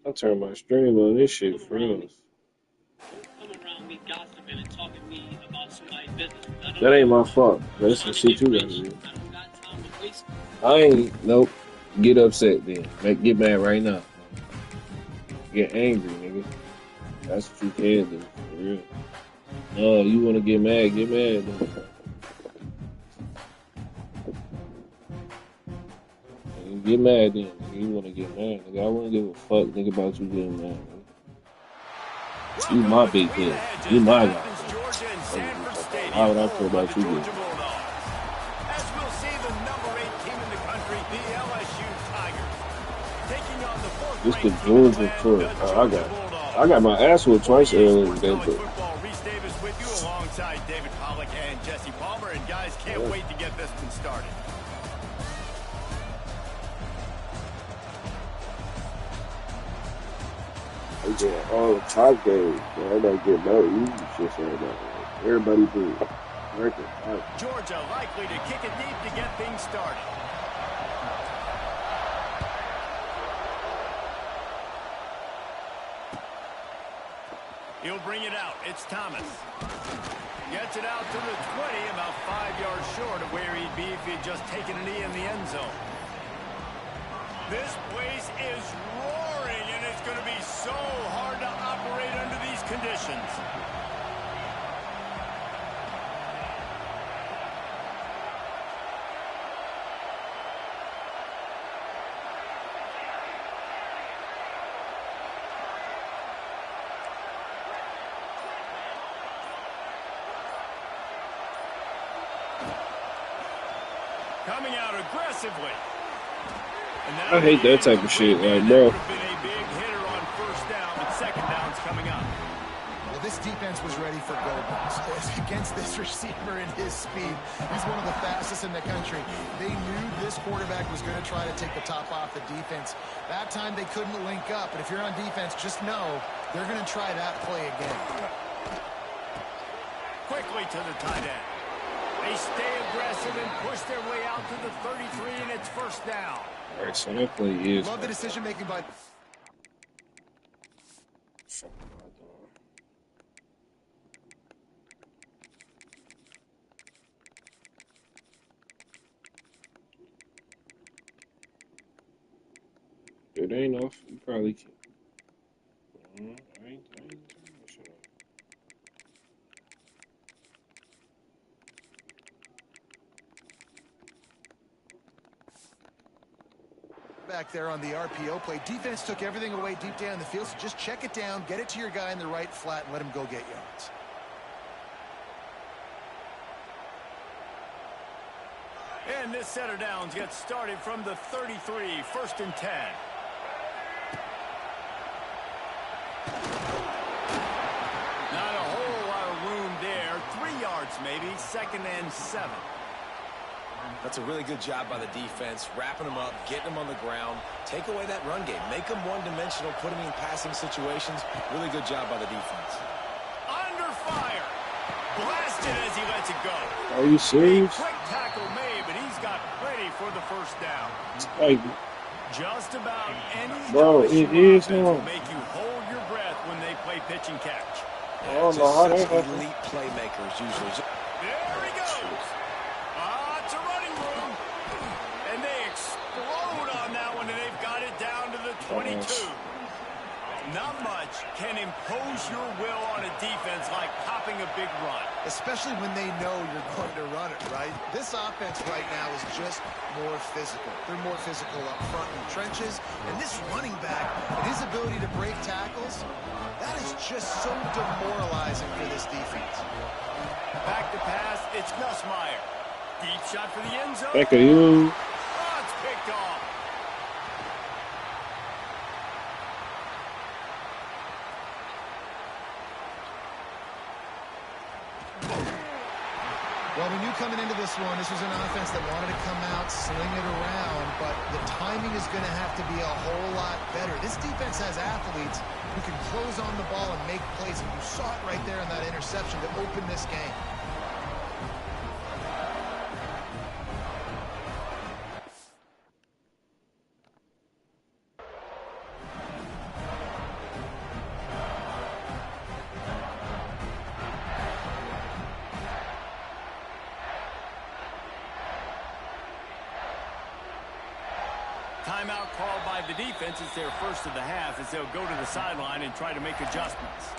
I turn my stream on this shit for real. That ain't my fault. That's the shit you gotta do. I ain't, nope. Get upset then. Get mad right now. Get angry, nigga. That's what you can do, for real. No, you wanna get mad then. Get mad then, nigga. You wanna get mad, nigga. I wouldn't give a fuck, nigga, about you getting mad, nigga. You my big head. You my guy. Why would I care about you getting mad? As we'll see the number 8 team in the country, the LSU Tigers, taking on the This the Georgia tour. I got my ass whooped twice earlier in the day, but Reese Davis with you alongside David Pollack and Jesse Palmer, and guys can't wait to get this one started. yeah, all the top games, man. I gotta get no easy shit like that. Everybody do. Georgia likely to kick it deep to get things started. He'll bring it out. It's Thomas. Gets it out to the 20, about 5 yards short of where he'd be if he'd just taken a knee in the end zone. This place is roaring, and it's going to be so hard to operate under these conditions. Coming out aggressively. I hate that type of shit, like, bro. Well, this defense was ready for goal balls. Against this receiver and his speed, he's one of the fastest in the country. They knew this quarterback was going to try to take the top off the defense. That time they couldn't link up, but if you're on defense, just know they're going to try that play again. Quickly to the tight end. They stay aggressive and push their way out to the 33, and it's first down. All right, so that play is. Love the decision making by. It ain't off. You probably can. I ain't sure. Back there on the RPO play, defense took everything away deep down the field, so just check it down, get it to your guy in the right flat, and let him go get yards. And this set of downs gets started from the 33, first and 10. Not a whole lot of room there. 3 yards maybe, second and 7. That's a really good job by the defense, wrapping them up, getting them on the ground. Take away that run game. Make them one-dimensional, put them in passing situations. Really good job by the defense. Under fire. Blasted as he lets it go. Are you serious? Quick tackle made, but he's got plenty for the first down. Like, just about any bro, it is will make you hold your breath when they play pitch and catch. I don't know how they have elite playmakers usually. There he goes. It's a running room. And they explode on that one, and they've got it down to the 22. Not much can impose your will on a defense like popping a big run. Especially when they know you're going to run it, right? This offense right now is just more physical. They're more physical up front in the trenches. And this running back and his ability to break tackles, that is just so demoralizing for this defense. Back to pass, it's Nussmeier. Deep shot for the end zone. Back of you. Oh, it's picked off. Well, we knew coming into this one, this was an offense that wanted to come out, sling it around, but the timing is going to have to be a whole lot better. This defense has athletes who can close on the ball and make plays, and you saw it right there in that interception to open this game. Timeout called by the defense. It's their first of the half as they'll go to the sideline and try to make adjustments.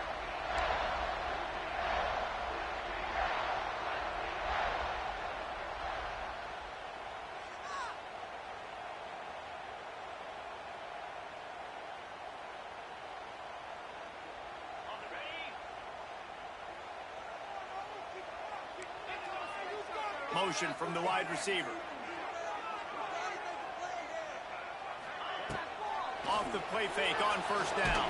Motion from the wide receiver. Off the play fake on first down.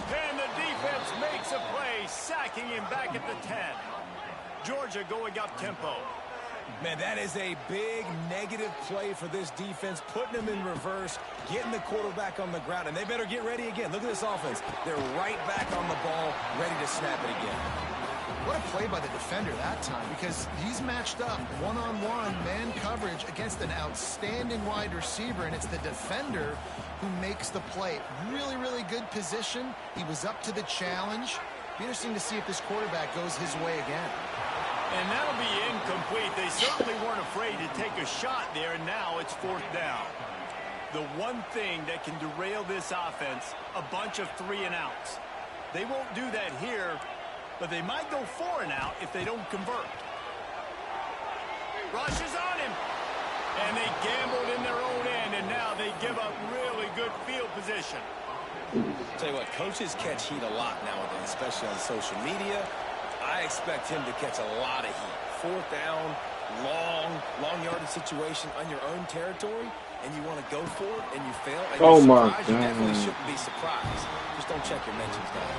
And the defense makes a play, sacking him back at the 10. Georgia going up tempo. Man, that is a big negative play for this defense, putting them in reverse, getting the quarterback on the ground, and they better get ready again. Look at this offense. They're right back on the ball, ready to snap it again. What a play by the defender that time, because he's matched up one-on-one man coverage against an outstanding wide receiver, and it's the defender who makes the play. Really, really good position. He was up to the challenge. Be interesting to see if this quarterback goes his way again. And that'll be incomplete. They certainly weren't afraid to take a shot there, and now it's fourth down. The one thing that can derail this offense, a bunch of 3-and-outs. They won't do that here, but they might go 4-and-out if they don't convert. Rush is on him. And they gambled in their own end, and now they give up really good field position. Tell you what, coaches catch heat a lot nowadays, especially on social media. I expect him to catch a lot of heat. Fourth down, long yardage situation on your own territory, and you want to go for it, and you fail. And Oh, my you definitely God. shouldn't be surprised. Just don't check your mentions down.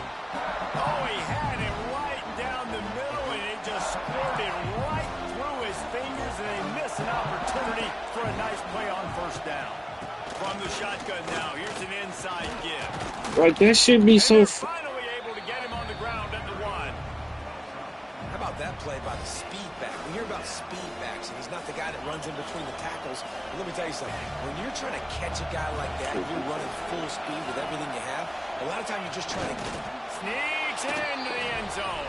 Oh, he had it right down the middle, and it just squirted right through his fingers, and they miss an opportunity for a nice play on first down. From the shotgun now, here's an inside give. Like, that should be And so... they're finally able to get him on the ground at the 1. How about that play by the speed back? We hear about speed backs, and he's not the guy that runs in between the tackles. But let me tell you something. When you're trying to catch a guy like that, you're running full speed with everything you have. A lot of times you're just trying to... Sneaks into the end zone.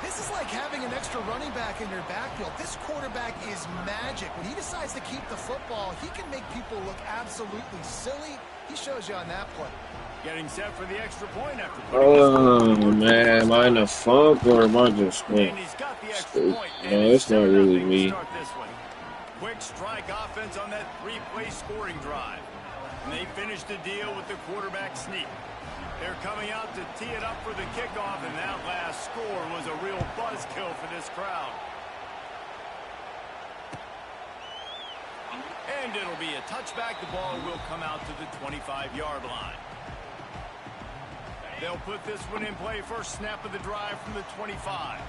This is like having an extra running back in your backfield. This quarterback is magic. When he decides to keep the football, he can make people look absolutely silly. He shows you on that play. Getting set for the extra point after Oh, man. Am I in a funk or am I just... and he's got the extra point. No, it's not really me. Start this one. Quick strike offense on that 3-play scoring drive. And they finish the deal with the quarterback sneak. They're coming out to tee it up for the kickoff, and that last score was a real buzzkill for this crowd. And it'll be a touchback. The ball will come out to the 25-yard line. They'll put this one in play. First snap of the drive from the 25.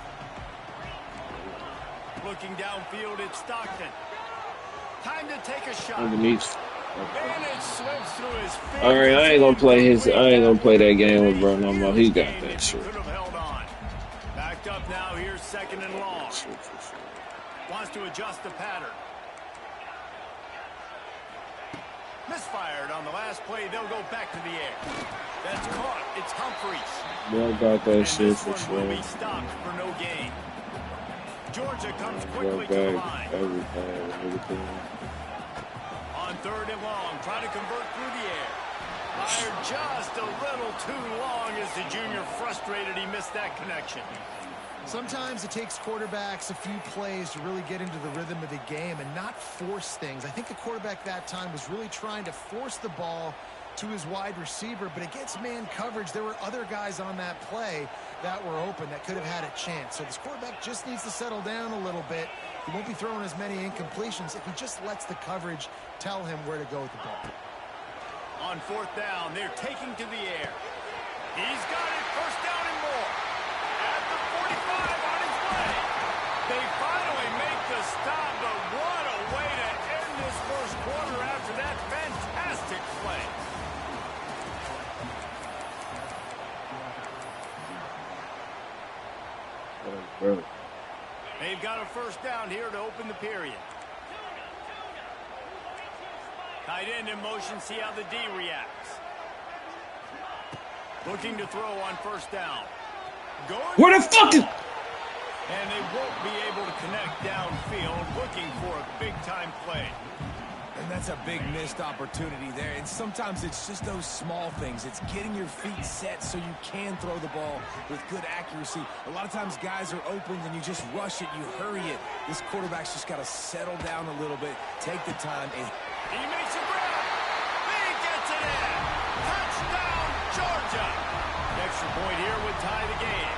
Looking downfield, it's Stockton. Time to take a shot. Underneath. And it slips through his fingers. All right, I ain't gonna play that game with bro no more. He got that shit. Could have held on. Backed up now. Here's second and long. Wants to adjust the pattern. Misfired on the last play. They'll go back to the air. That's caught. It's Humphreys. Y'all got that And shit this for one will sure. be stopped for no gain. Georgia comes Go quickly to the back, line. everything. On third and long, trying to convert through the air. Fired just a little too long as the junior frustrated. He missed that connection. Sometimes it takes quarterbacks a few plays to really get into the rhythm of the game and not force things. I think the quarterback that time was really trying to force the ball to his wide receiver, but against man coverage, there were other guys on that play that were open that could have had a chance. So this quarterback just needs to settle down a little bit. He won't be throwing as many incompletions if he just lets the coverage tell him where to go with the ball. On fourth down, they're taking to the air. He's got it. First down and more. At the 45, on his way. bro. They've got a first down here to open the period. Tight end in motion, see how the D reacts. Looking to throw on first down. Going Where the fuck is... And they won't be able to connect downfield, looking for a big-time play. And that's a big missed opportunity there. And sometimes it's just those small things. It's getting your feet set so you can throw the ball with good accuracy. A lot of times guys are open and you just rush it, you hurry it. This quarterback's just got to settle down a little bit, take the time. And he makes a grab. He gets it in. Touchdown, Georgia. The extra point here would tie the game.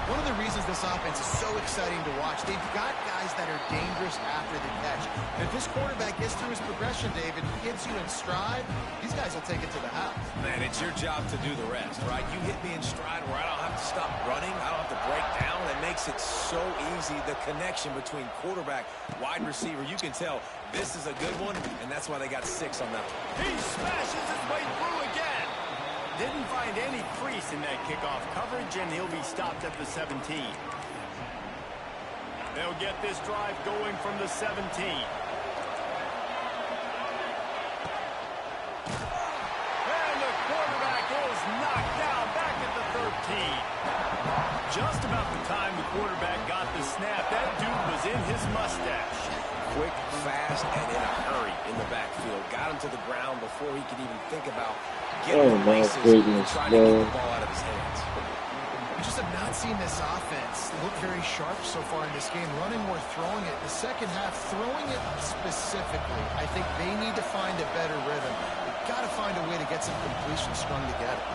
One of the reasons this offense is so exciting to watch, they've got guys that are dangerous after the catch. And if this quarterback gets through his progression, David, hits you in stride, these guys will take it to the house. Man, it's your job to do the rest, right? You hit me in stride where I don't have to stop running. I don't have to break down. It makes it so easy, the connection between quarterback, wide receiver. You can tell this is a good one, and that's why they got 6 on that one. He smashes his way through again. Didn't find any crease in that kickoff coverage, and he'll be stopped at the 17. They'll get this drive going from the 17. And the quarterback is knocked down back at the 13. Just about the time the quarterback got the snap, that dude was in his mustache. Quick, fast, and in a hurry in the backfield. Got him to the ground before he could even think about getting the races and trying to get the ball out of his hands. We just have not seen this offense look very sharp so far in this game, running or throwing it. The second half, throwing it specifically, I think they need to find a better rhythm. They've got to find a way to get some completion strung together.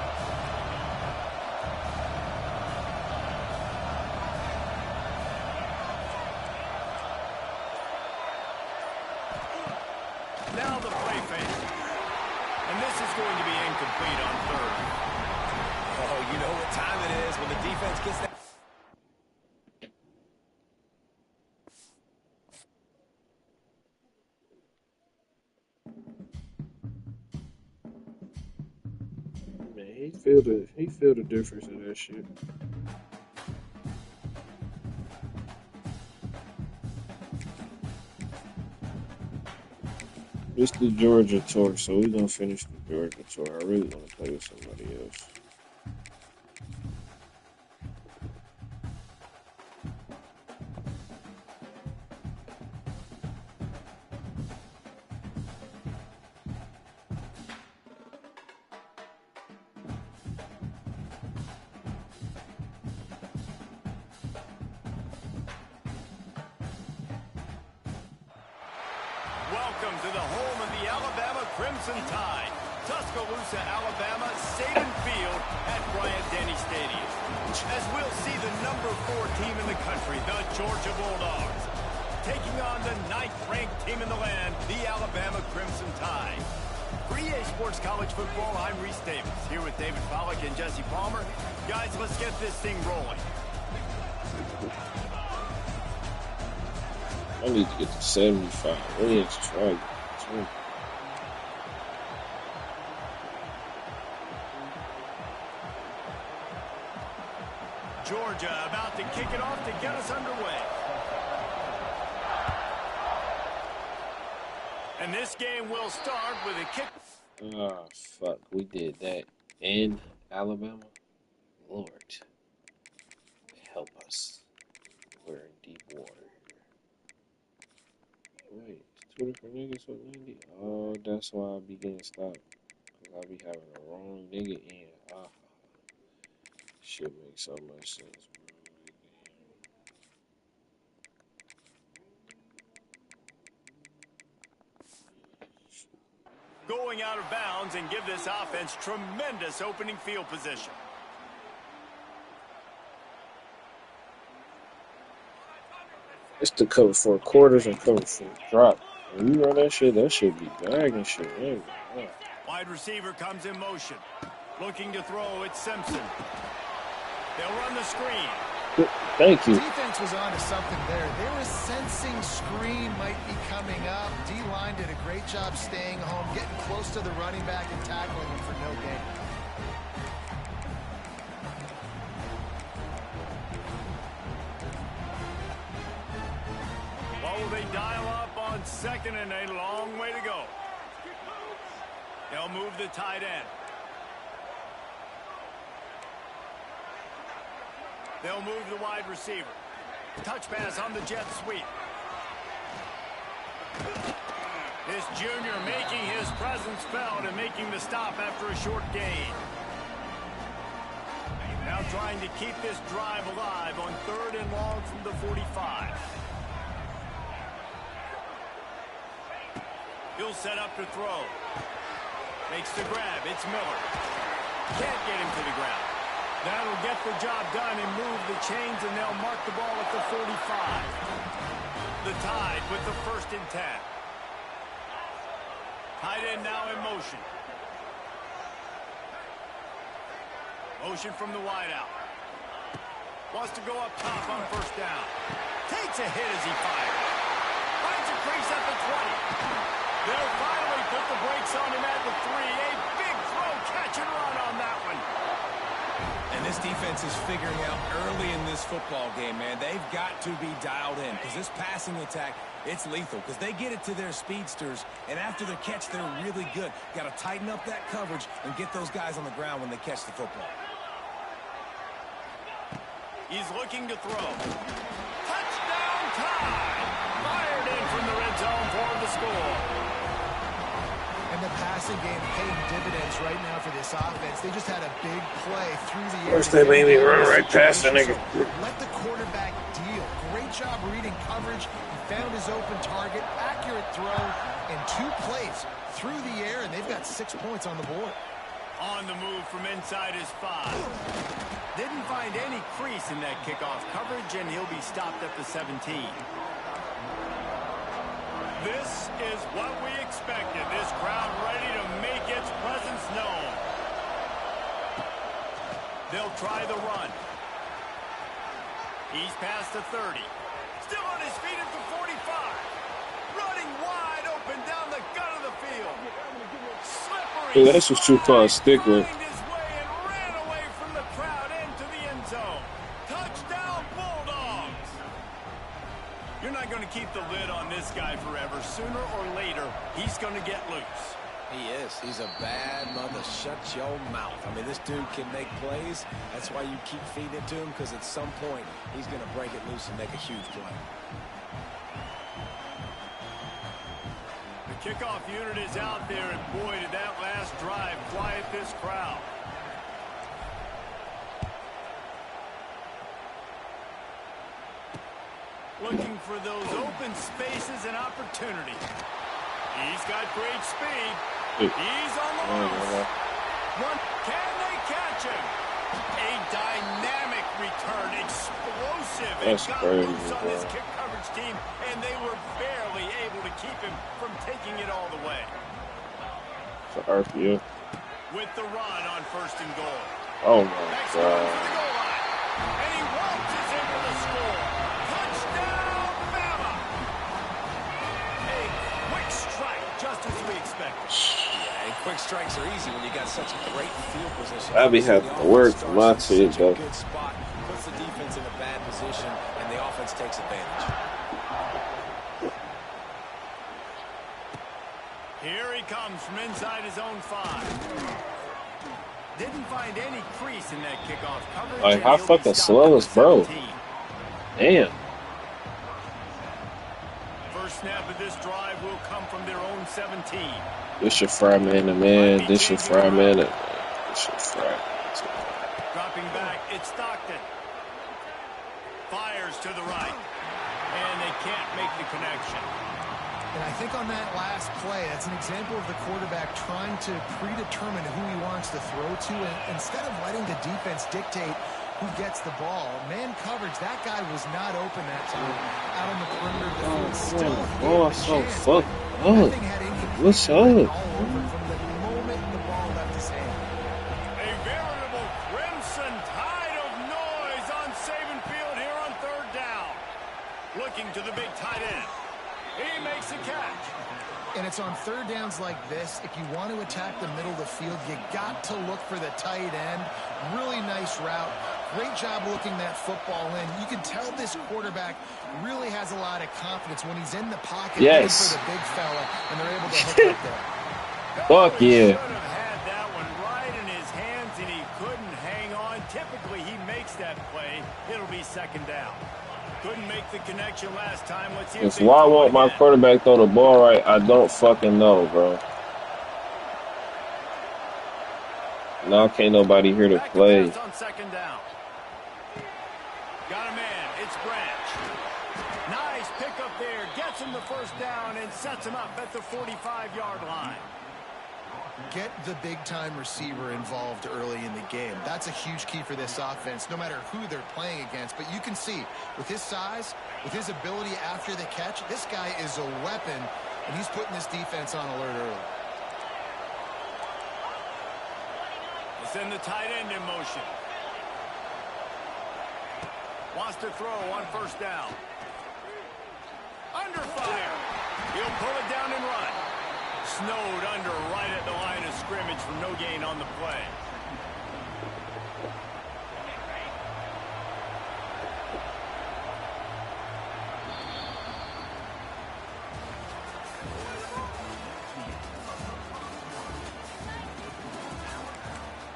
Now the play fake. And this is going to be incomplete on third. Oh, you know what time it is when the defense gets that. Man, he feel the difference in that shit. It's the Georgia tour, so we're gonna finish the Georgia tour. I really want to play with somebody else. Welcome to the home of the Alabama Crimson Tide. Tuscaloosa, Alabama, Saban Field at Bryant-Denny Stadium. As we'll see the number 4 team in the country, the Georgia Bulldogs, taking on the 9th-ranked team in the land, the Alabama Crimson Tide. For EA Sports College Football, I'm Reese Davis, here with David Pollack and Jesse Palmer. Guys, let's get this thing rolling. I need to get to 75 wins. Try. Georgia about to kick it off to get us underway. And this game will start with a kick. Oh, fuck. We did that in Alabama. Lord, help us. We're in deep water. Wait, Twitter for niggas with 90? Oh, that's why I be getting stopped. Because I be having the wrong nigga in. Shit makes so much sense, bro. Going out of bounds and give this offense tremendous opening field position. It's the cover for quarters and cover for drop. When you run that shit be dragging shit. Man. Wide receiver comes in motion. Looking to throw, it's Simpson. They'll run the screen. Thank you. Defense was on to something there. They were sensing screen might be coming up. D-line did a great job staying home, getting close to the running back and tackling him for no gain. on second and a long way to go. They'll move the tight end. They'll move the wide receiver. Touch pass on the jet sweep. This junior making his presence felt and making the stop after a short gain. Now trying to keep this drive alive on 3rd and long from the 45. He'll set up to throw. Makes the grab. It's Miller. Can't get him to the ground. That'll get the job done and move the chains, and they'll mark the ball at the 45. The Tide with the 1st and 10. Tight end now in motion. Motion from the wideout. Wants to go up top on 1st down. Takes a hit as he fires. Finds a crease at the 20. They'll finally put the brakes on him at the 3. A big throw, catch and run on that one. And this defense is figuring out early in this football game, man. They've got to be dialed in because this passing attack, it's lethal because they get it to their speedsters, and after the catch, they're really good. Got to tighten up that coverage and get those guys on the ground when they catch the football. He's looking to throw. Touchdown Tide! Fired in from the red zone for the score. And the passing game paying dividends right now for this offense. They just had a big play through the air. First they made me run right past that nigga. Let the quarterback deal. Great job reading coverage. He found his open target. Accurate throw. And 2 plays through the air, and they've got 6 points on the board. On the move from inside his 5. Didn't find any crease in that kickoff coverage, and he'll be stopped at the 17. This is what we expected. This crowd ready to make its presence known. They'll try the run. He's past the 30. Still on his feet at the 45. Running wide open down the gut of the field. Slippery. Dude, that's just too far to stick with. Find his way and ran away from the crowd into the end zone. Touchdown Bulldogs. You're not going to keep the lid on this guy forever. Sooner or later, he's going to get loose. He is. He's a bad mother. Shut your mouth. I mean, this dude can make plays. That's why you keep feeding it to him, because at some point, he's going to break it loose and make a huge play. The kickoff unit is out there, and boy, did that last drive quiet this crowd. Looking for those open spaces and opportunity. He's got great speed. He's on the loose. Can they catch him? A dynamic return, explosive. That's got crazy, loose on this bro. kick coverage team, and they were barely able to keep him from taking it all the way. It's an RPO. With the run on 1st and goal. Oh my Next run for god. the goal line. And he waltzes in for the score. Touchdown, Bama! A quick strike, just as we expected. Yeah, and quick strikes are easy when you got such a great field position. I be having to work for my shit, though. Good spot, puts the defense in a bad position, and the offense takes advantage. Here he comes from inside his own 5. Didn't find any crease in that kickoff coverage. Like, and how he'll be fucking stopped slow at is the bro? 17. Damn. First snap of this drive will come from their own 17. This your fry man to man. This your fry man to this your fry. Dropping back, it's Stockton. Fires to the right. And they can't make the connection. And I think on that last play, that's an example of the quarterback trying to predetermine who he wants to throw to. And instead of letting the defense dictate who gets the ball, man coverage, that guy was not open that time out on the perimeter of the field. Still Oh, gave so him a chance, fucked but up. that thing had incomplete What's up? all over from the moment the ball left his hand. A veritable crimson tide of noise on Saban Field here on 3rd down. Looking to the big tight end. He makes a catch. And it's on 3rd downs like this. If you want to attack the middle of the field, you got to look for the tight end. Really nice route. Great job looking that football in. You can tell this quarterback really has a lot of confidence when he's in the pocket waiting for the big fella, and they're able to hook up there. Fuck He yeah. should have had that one right in his hands, and he couldn't hang on. Typically, he makes that play. It'll be second down. Couldn't make the connection last time. Let's see if That's why I throw it want my again. quarterback throw the ball right. I don't fucking know, bro. Now can't nobody hear the Back to play. pass on second down. Got a man. It's Branch. Nice pickup there. Gets him the first down and sets him up at the 45-yard line. Get the big-time receiver involved early in the game. That's a huge key for this offense, no matter who they're playing against. But you can see, with his size, with his ability after the catch, this guy is a weapon, and he's putting this defense on alert early. Send the tight end in motion. Wants to throw on first down. Under fire. He'll pull it down and run. Snowed under right at the line of scrimmage for no gain on the play.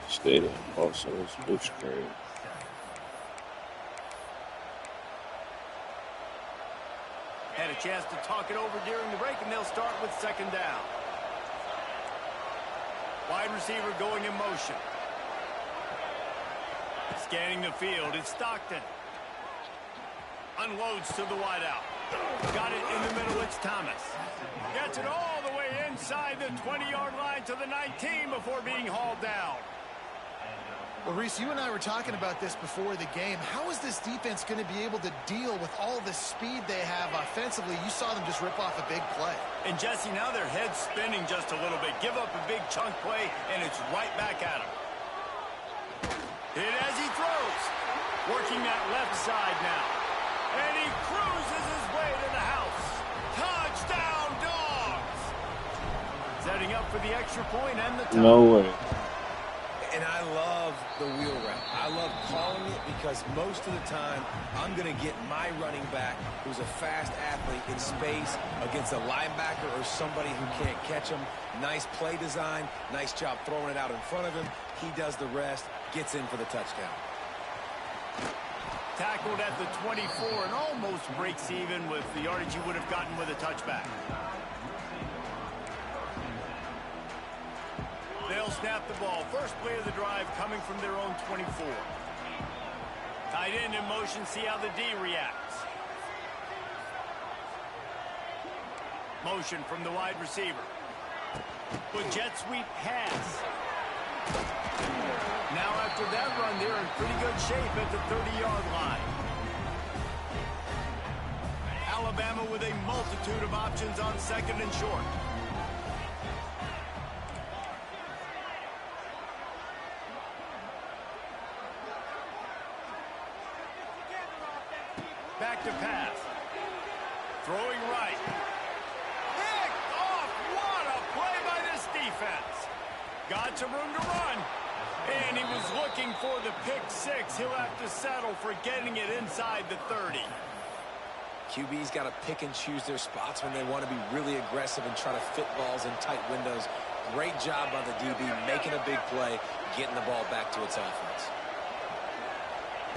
State of also is Bush crazy. Had a chance to talk it over during the break, and they'll start with second down. Wide receiver going in motion. Scanning the field, it's Stockton. Unloads to the wideout. Got it in the middle, it's Thomas. Gets it all the way inside the 20-yard line to the 19 before being hauled down. Well, Reese, you and I were talking about this before the game. How is this defense going to be able to deal with all the speed they have offensively? You saw them just rip off a big play. And, Jesse, now their head's spinning just a little bit. Give up a big chunk play, and it's right back at him. Hit as he throws. Working that left side now. And he cruises his way to the house. Touchdown, Dogs! Setting up for the extra point and the tie. No way. And I love the wheel route. I love calling it because most of the time I'm going to get my running back, who's a fast athlete, in space against a linebacker or somebody who can't catch him. Nice play design. Nice job throwing it out in front of him. He does the rest, gets in for the touchdown. Tackled at the 24 and almost breaks even with the yardage you would have gotten with a touchback. They'll snap the ball. First play of the drive coming from their own 24. Tight end in motion, see how the D reacts. Motion from the wide receiver. With jet sweep pass. Now after that run, they're in pretty good shape at the 30-yard line. Alabama with a multitude of options on second and short. Back to pass. Throwing right. Picked off. What a play by this defense. Got some room to run. And he was looking for the pick six. He'll have to settle for getting it inside the 30. QB's got to pick and choose their spots when they want to be really aggressive and try to fit balls in tight windows. Great job by the DB making a big play, getting the ball back to its offense.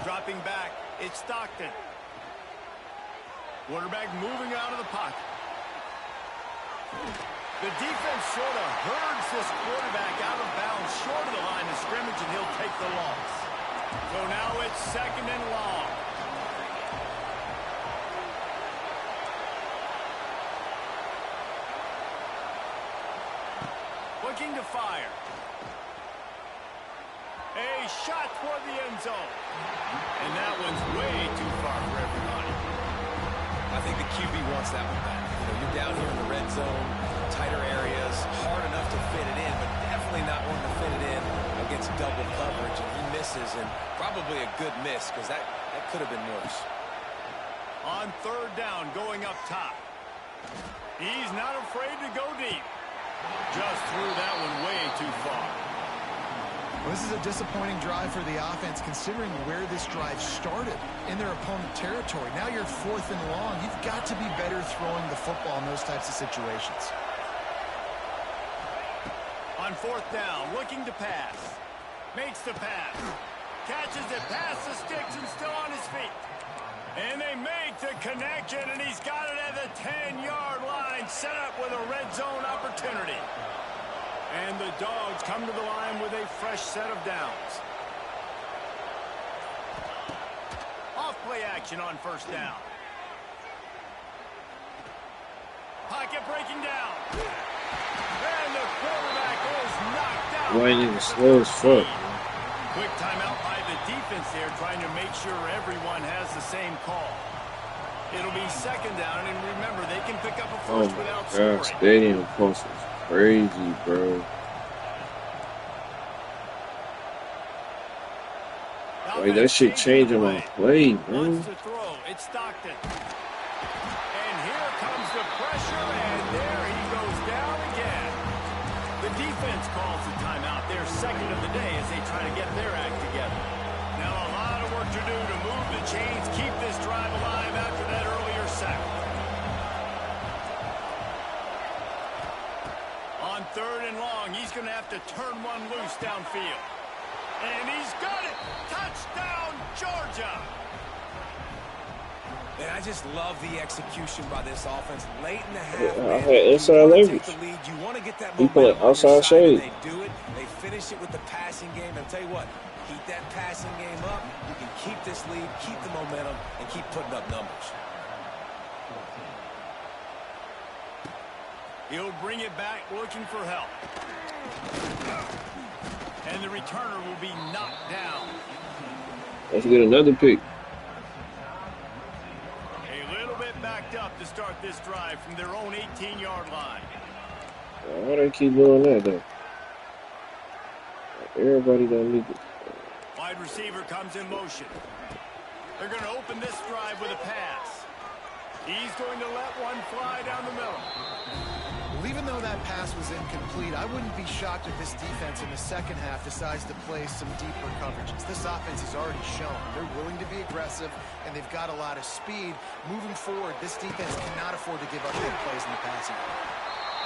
Dropping back, it's Stockton. Quarterback moving out of the pocket. The defense sort of herds this quarterback out of bounds short of the line of scrimmage, and he'll take the loss. So now it's second and long. Looking to fire. A shot toward the end zone. And that one's way too far for everybody. I think the QB wants that one back. You know, you're down here in the red zone, tighter areas, hard enough to fit it in, but definitely not wanting to fit it in against double coverage. And he misses, and probably a good miss because that could have been worse. On third down, going up top. He's not afraid to go deep. Just threw that one way too far. Well, this is a disappointing drive for the offense, considering where this drive started in their opponent territory. Now you're 4th and long. You've got to be better throwing the football in those types of situations. On 4th down, looking to pass. Makes the pass. Catches it past the sticks and still on his feet. And they make the connection, and he's got it at the 10-yard line, set up with a red zone opportunity. And the Dogs come to the line with a fresh set of downs. Off play action on 1st down. Pocket breaking down. And the quarterback is knocked out. Why ain't even slow as fuck? Quick timeout by the defense there, trying to make sure everyone has the same call. It'll be 2nd down, and remember, they can pick up a first without scoring. God, stadium post is crazy, bro. Like, that shit changing my play, bro. Wants to throw. It's Stockton. And here comes the pressure, and there he goes down again. The defense calls the timeout. Their 2nd of the day as they try to get their act together. Now a lot of work to do to move the chains, keep this drive alive after that earlier sack. On 3rd and long, he's going to have to turn one loose downfield. And he's got it. Touchdown, Georgia. Man, I just love the execution by this offense late in the half. I had inside leverage. You want to get that He put momentum on your outside side, and shade. they do it. They finish it with the passing game. And I'll tell you what, keep that passing game up. You can keep this lead, keep the momentum, and keep putting up numbers. He'll bring it back, looking for help. And the returner will be knocked down. Let's get another pick. A little bit backed up to start this drive from their own 18-yard line. Why they keep doing that, though? Everybody don't need it. Wide receiver comes in motion. They're going to open this drive with a pass. He's going to let one fly down the middle. Well, even though that pass was incomplete, I wouldn't be shocked if this defense in the 2nd half decides to play some deeper coverages. This offense has already shown they're willing to be aggressive, and they've got a lot of speed. Moving forward, this defense cannot afford to give up big plays in the passing game.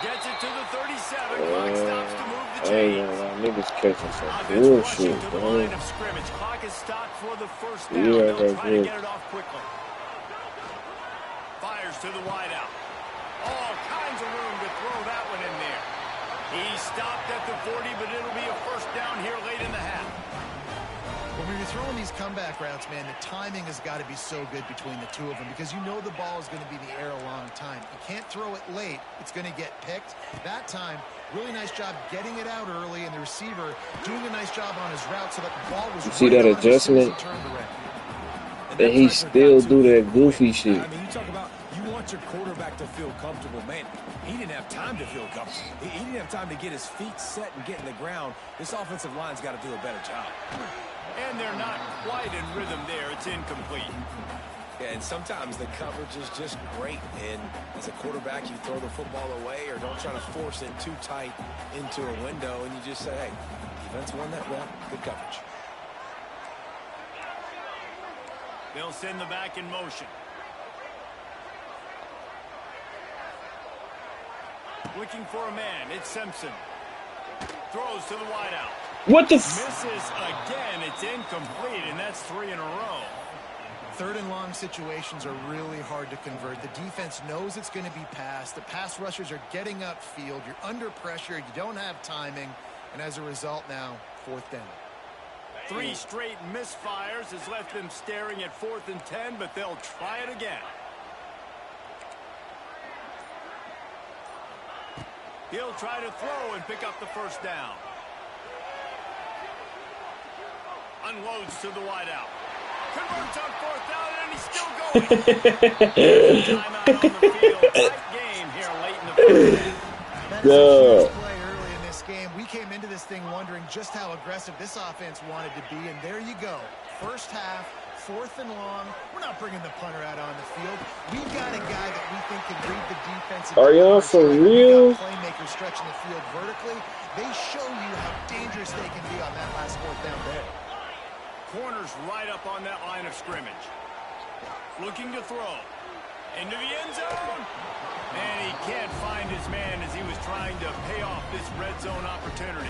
Gets it to the 37. Clock stops to move the chains. Niggas catching some Offense rushing bullshit, to the bro. line of scrimmage. Clock is stopped for the 1st down. Yeah, They'll that's try to good. get it off quickly. Fires to the wideout. All kinds of room to throw that one in there. He stopped at the 40, but it'll be a 1st down here late in the half. When you're throwing these comeback routes, man, the timing has got to be so good between the two of them because you know the ball is going to be in the air a long time. You can't throw it late. It's going to get picked. That time, really nice job getting it out early, and the receiver doing a nice job on his route so that the ball was You see that right on him as soon as he adjustment? turned the red. And he still do that goofy shit. I mean, you talk about you want your quarterback to feel comfortable. Man, he didn't have time to feel comfortable. He didn't have time to get his feet set and get in the ground. This offensive line's got to do a better job. And they're not quite in rhythm there. It's incomplete. Yeah, and sometimes the coverage is just great. And as a quarterback, you throw the football away or don't try to force it too tight into a window, and you just say, hey, defense won that route. Good coverage. They'll send the back in motion. Looking for a man. It's Simpson. Throws to the wideout. What the Misses again. It's incomplete, and that's 3 in a row. 3rd and long situations are really hard to convert. The defense knows it's going to be passed. The pass rushers are getting upfield. You're under pressure. You don't have timing. And as a result now, 4th down. 3 straight misfires has left them staring at 4th and 10, but they'll try it again. He'll try to throw and pick up the 1st down. Unloads to the wideout. Converts on 4th down, and he's still going. Timeout on the field. Tight game here late in the 1st half. That is a huge play early in this game. We came into this thing wondering just how aggressive this offense wanted to be, and there you go. 1st half, 4th and long. We're not bringing the punter out on the field. We've got a guy that we think can read the defense. Are y'all for real? Playmakers stretching the field vertically. They show you how dangerous they can be on that last 4th down there. Corner's right up on that line of scrimmage. Looking to throw. Into the end zone. And he can't find his man as he was trying to pay off this red zone opportunity.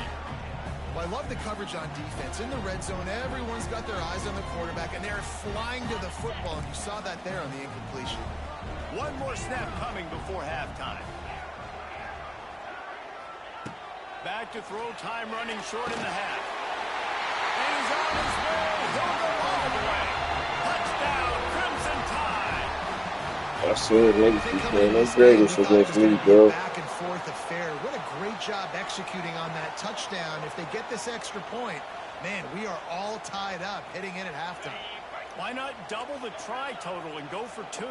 Well, I love the coverage on defense. In the red zone, everyone's got their eyes on the quarterback, and they're flying to the football, and you saw that there on the incompletion. One more snap coming before halftime. Back to throw, time running short in the half. And he's on his way. He'll go all the way. Touchdown, Crimson Tide. I swear, legacy, man. I'm greatest for this league, bro. Back and forth affair. What a great job executing on that touchdown. If they get this extra point, man, we are all tied up heading in at halftime. Why not double the try total and go for 2?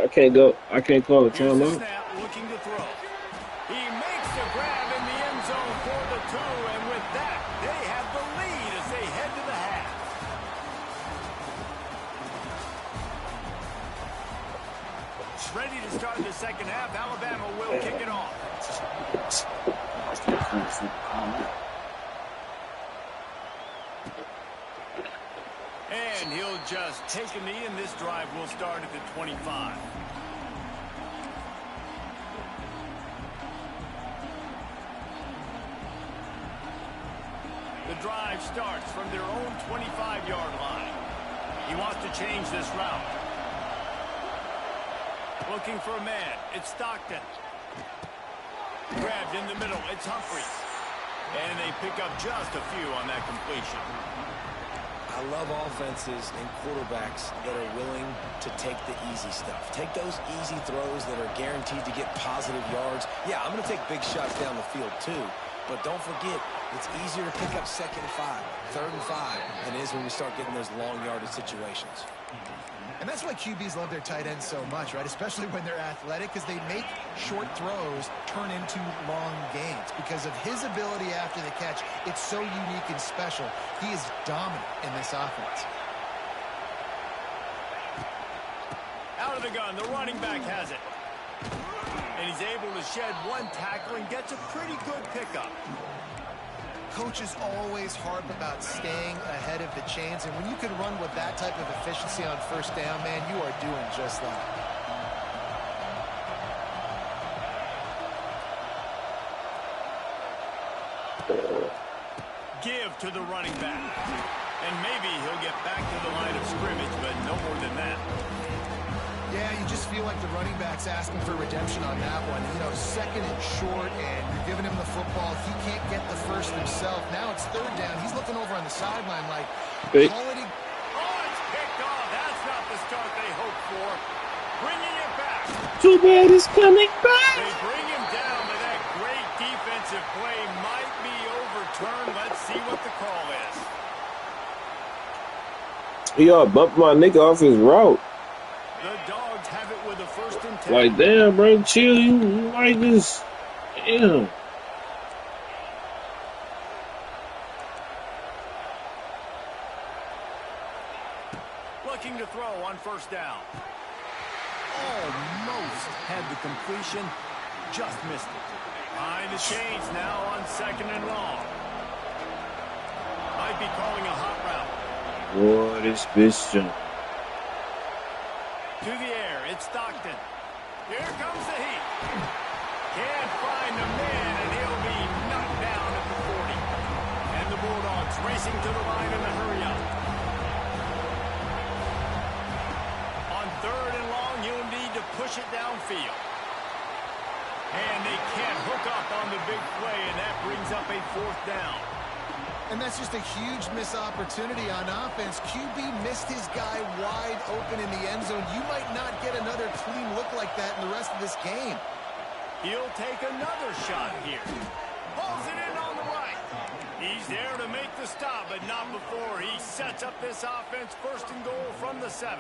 I can't go. I can't call a Here's the timeout. snap, looking to throw. He makes the grab in the end zone for the 2, and with that, they have the lead as they head to the half. Ready to start the second half. Alabama will kick it off. And he'll just take a knee, and this drive will start at the 25. The drive starts from their own 25-yard line. He wants to change this route. Looking for a man. It's Stockton. Grabbed in the middle. It's Humphries. And they pick up just a few on that completion. I love offenses and quarterbacks that are willing to take the easy stuff. Take those easy throws that are guaranteed to get positive yards. Yeah, I'm going to take big shots down the field too. But don't forget, it's easier to pick up 2nd and 5, 3rd and 5 than it is when we start getting those long yardage situations. And that's why QBs love their tight ends so much, right? Especially when they're athletic, because they make short throws turn into long gains. Because of his ability after the catch, it's so unique and special. He is dominant in this offense. Out of the gun, the running back has it. And he's able to shed one tackle and gets a pretty good pickup. Coaches always harp about staying ahead of the chains, and when you can run with that type of efficiency on 1st down, man, you are doing just that. Give to the running back. And maybe he'll get back to the line of scrimmage, but no more than that. Yeah, you just feel like the running back's asking for redemption on that one. You know, 2nd and short, and you're giving him the football. He can't get the first himself. Now it's 3rd down. He's looking over on the sideline like, call it. Oh, it's picked off. That's not the start they hoped for. Bringing it back. Too bad it's coming back. They bring him down, but that great defensive play might be overturned. Let's see what the call is. He all bumped my nigga off his route. The Dogs have it with a 1st and 10. Like, damn, bro, chill. You like this? Damn. Looking to throw on 1st down. Almost had the completion. Just missed it. Behind the chains now on 2nd and long. Might be calling a hot route. Boy, this bitch jump. To the air, it's Stockton. Here comes the heat. Can't find a man, and he'll be knocked down at the 40. And the Bulldogs racing to the line in the hurry-up. On 3rd and long, you'll need to push it downfield. And they can't hook up on the big play, and that brings up a 4th down. And that's just a huge missed opportunity on offense. QB missed his guy wide open in the end zone. You might not get another clean look like that in the rest of this game. He'll take another shot here. Pulls it in on the right. He's there to make the stop, but not before he sets up this offense 1st and goal from the 7.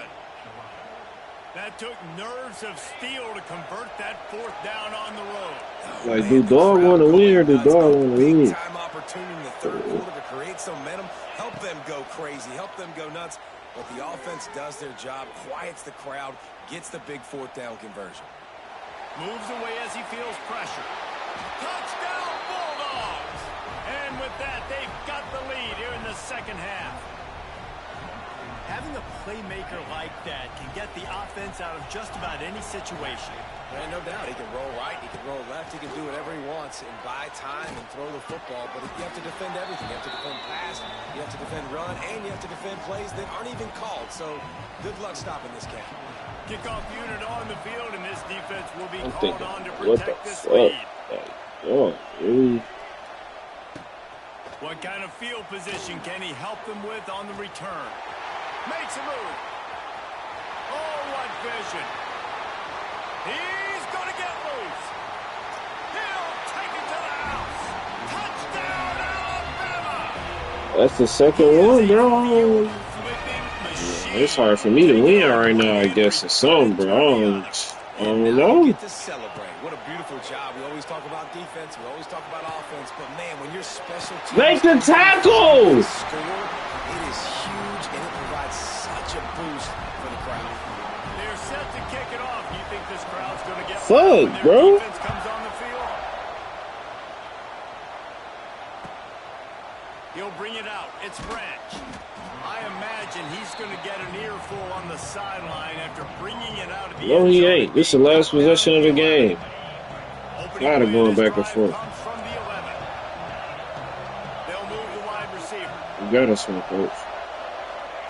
That took nerves of steel to convert that 4th down on the road. Like, do dog want to win or do dog want to win? Time opportunity in the 3rd quarter to create some momentum, help them go crazy, help them go nuts. But the offense does their job, quiets the crowd, gets the big fourth down conversion. Moves away as he feels pressure. Touchdown, Bulldogs! And with that, they've got the lead here in the second half. Having a playmaker like that can get the offense out of just about any situation. And no doubt, he can roll right, he can roll left, he can do whatever he wants and buy time and throw the football, but you have to defend everything. You have to defend pass, you have to defend run, and you have to defend plays that aren't even called. So good luck stopping this game. Kickoff unit on the field, and this defense will be I'm called thinking, on to what the protect this fuck? lead. Oh, really? What kind of field position can he help them with on the return? Makes a move. Oh, what vision. He's going to get loose. He'll take it to the house. Touchdown, Alabama. That's the second one, bro. It's hard for me to win right now, I guess, or something, bro. I don't know. Get to celebrate. What a beautiful job. We always talk about defense. We always talk about offense. But, man, when you're special teams... Make the tackle! Score, it is huge, and it provides such a boost for the crowd. They're set to kick it off. You think this crowd's going to get Fuck, when their bro. defense comes on the field? He'll bring it out. It's Branch. I imagine he's going to get an earful on the sideline after bringing it out of the No, end he zone. ain't. This is the last possession of the game. Opening Tired of play going of this back and drive forth. comes from the 11. They'll move the wide receiver. You got us one, coach.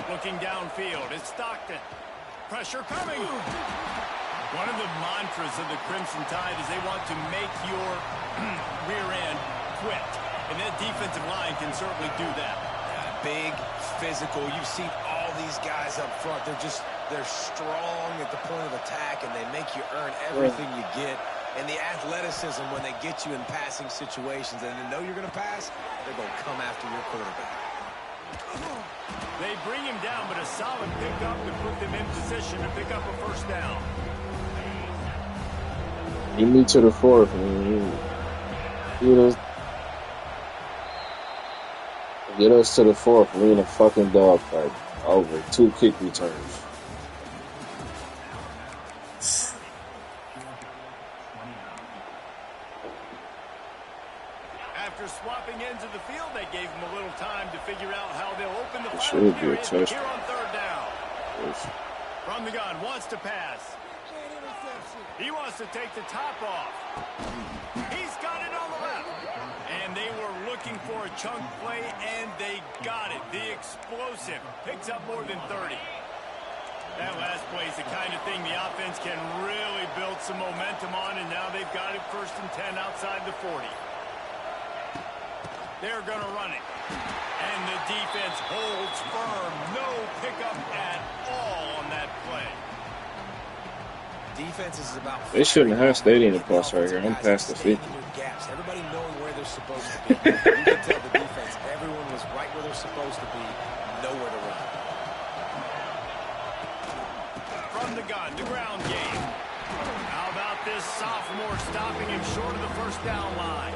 Looking downfield, it's Stockton. Pressure coming. One of the mantras of the Crimson Tide is they want to make your rear end quit. And that defensive line can certainly do that. Big, physical. You've seen all these guys up front. They're strong at the point of attack, and they make you earn everything you get. And the athleticism when they get you in passing situations and they know you're going to pass, they're going to come after your quarterback. They bring him down, but a solid pickup to put them in position to pick up a first down. Get me to the fourth, man. Get us to the fourth. We in a fucking dogfight. Over 2 kick returns. After swapping ends of the field, they gave him a little time to figure out how they'll open the It final should be a period touchdown. here on third down. Yes. From the gun, wants to pass. He wants to take the top off. He's got it on the left. And they were looking for a chunk play, and they got it. The explosive picks up more than 30. That last play is the kind of thing the offense can really build some momentum on, and now they've got it 1st and 10 outside the 40. They're going to run it. And the defense holds firm. No pickup at all on that play. Defense is about... They shouldn't have stayed in the plus right here. I'm past the 50. Gaps. Everybody knowing where they're supposed to be. You can tell the defense, everyone was right where they're supposed to be, nowhere to run. From the gun, the ground game. How about this sophomore stopping him short of the first down line?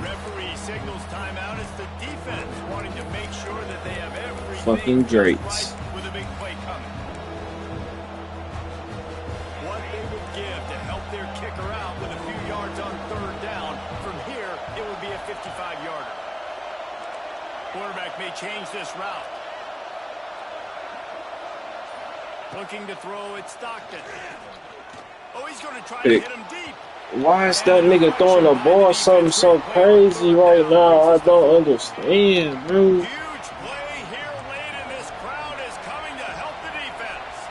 Referee signals timeout. It's the defense wanting to make sure that they have everything Fucking Drakes. right with a big play coming. What they would give to help their kicker out with a few yards on third down. From here, it would be a 55-yarder. Quarterback may change this route. Looking to throw, it's Stockton. Oh, he's going to try to hit him deep. Why is that nigga throwing the ball something so crazy right now? I don't understand, bro. Huge play here late, and this crowd is coming to help the defense.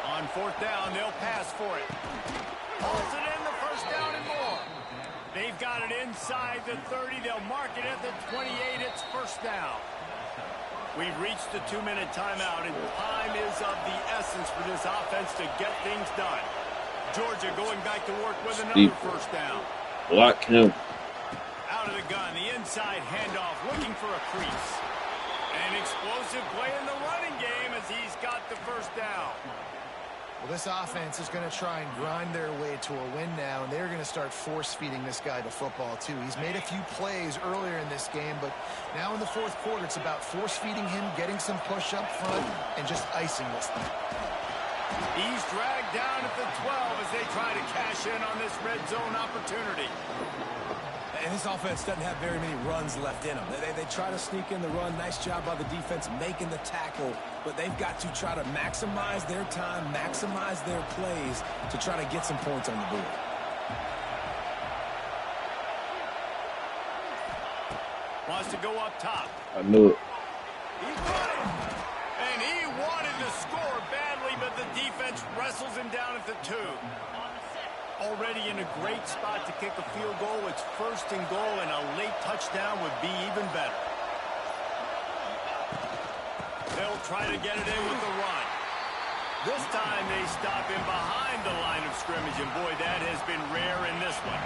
On 4th down, they'll pass for it. Pulls it in, the first down and more. They've got it inside the 30. They'll mark it at the 28. It's first down. We've reached the 2-minute timeout, and time is of the essence for this offense to get things done. Georgia going back to work with another first down. Block him. Out of the gun, the inside handoff. looking for a crease. An explosive play in the running game as he's got the first down. Well, this offense is going to try and grind their way to a win now, and they're going to start force-feeding this guy the football, too. He's made a few plays earlier in this game, but now in the fourth quarter, it's about force-feeding him, getting some push up front, and just icing this thing. He's dragged down at the 12 as they try to cash in on this red zone opportunity. And this offense doesn't have very many runs left in them. They try to sneak in the run. Nice job by the defense making the tackle. But they've got to try to maximize their time, maximize their plays to try to get some points on the board. Wants to go up top. I knew it. He got it. And he wanted to score badly, but the defense wrestles him down at the 2. Already in a great spot to kick a field goal. It's 1st and goal, and a late touchdown would be even better. They'll try to get it in with the run. This time they stop him behind the line of scrimmage, and boy, that has been rare in this one.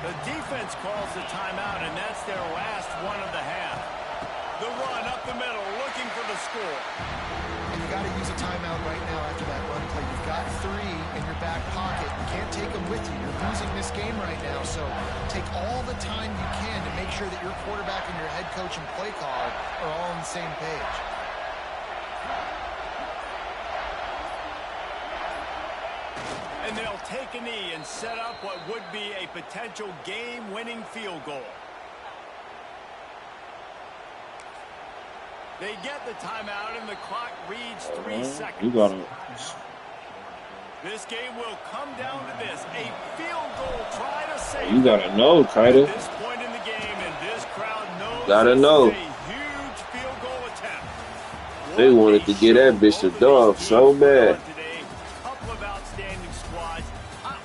The defense calls the timeout, and that's their last one of the half. The run up the middle, looking for the score. And you got to use a timeout right now after that run play. You've got 3 in your back pocket. You can't take them with you. You're losing this game right now, so take all the time you can to make sure that your quarterback and your head coach and play caller are all on the same page. And they'll take a knee and set up what would be a potential game-winning field goal. They get the timeout, and the clock reads 3 seconds. You got it. This game will come down to this. A field goal try to save. You gotta know, Kida. At this point in the game, and this crowd knows Gotta this know. is a huge field goal attempt. They wanted to get that bitch to dog so bad. Couple of outstanding squads.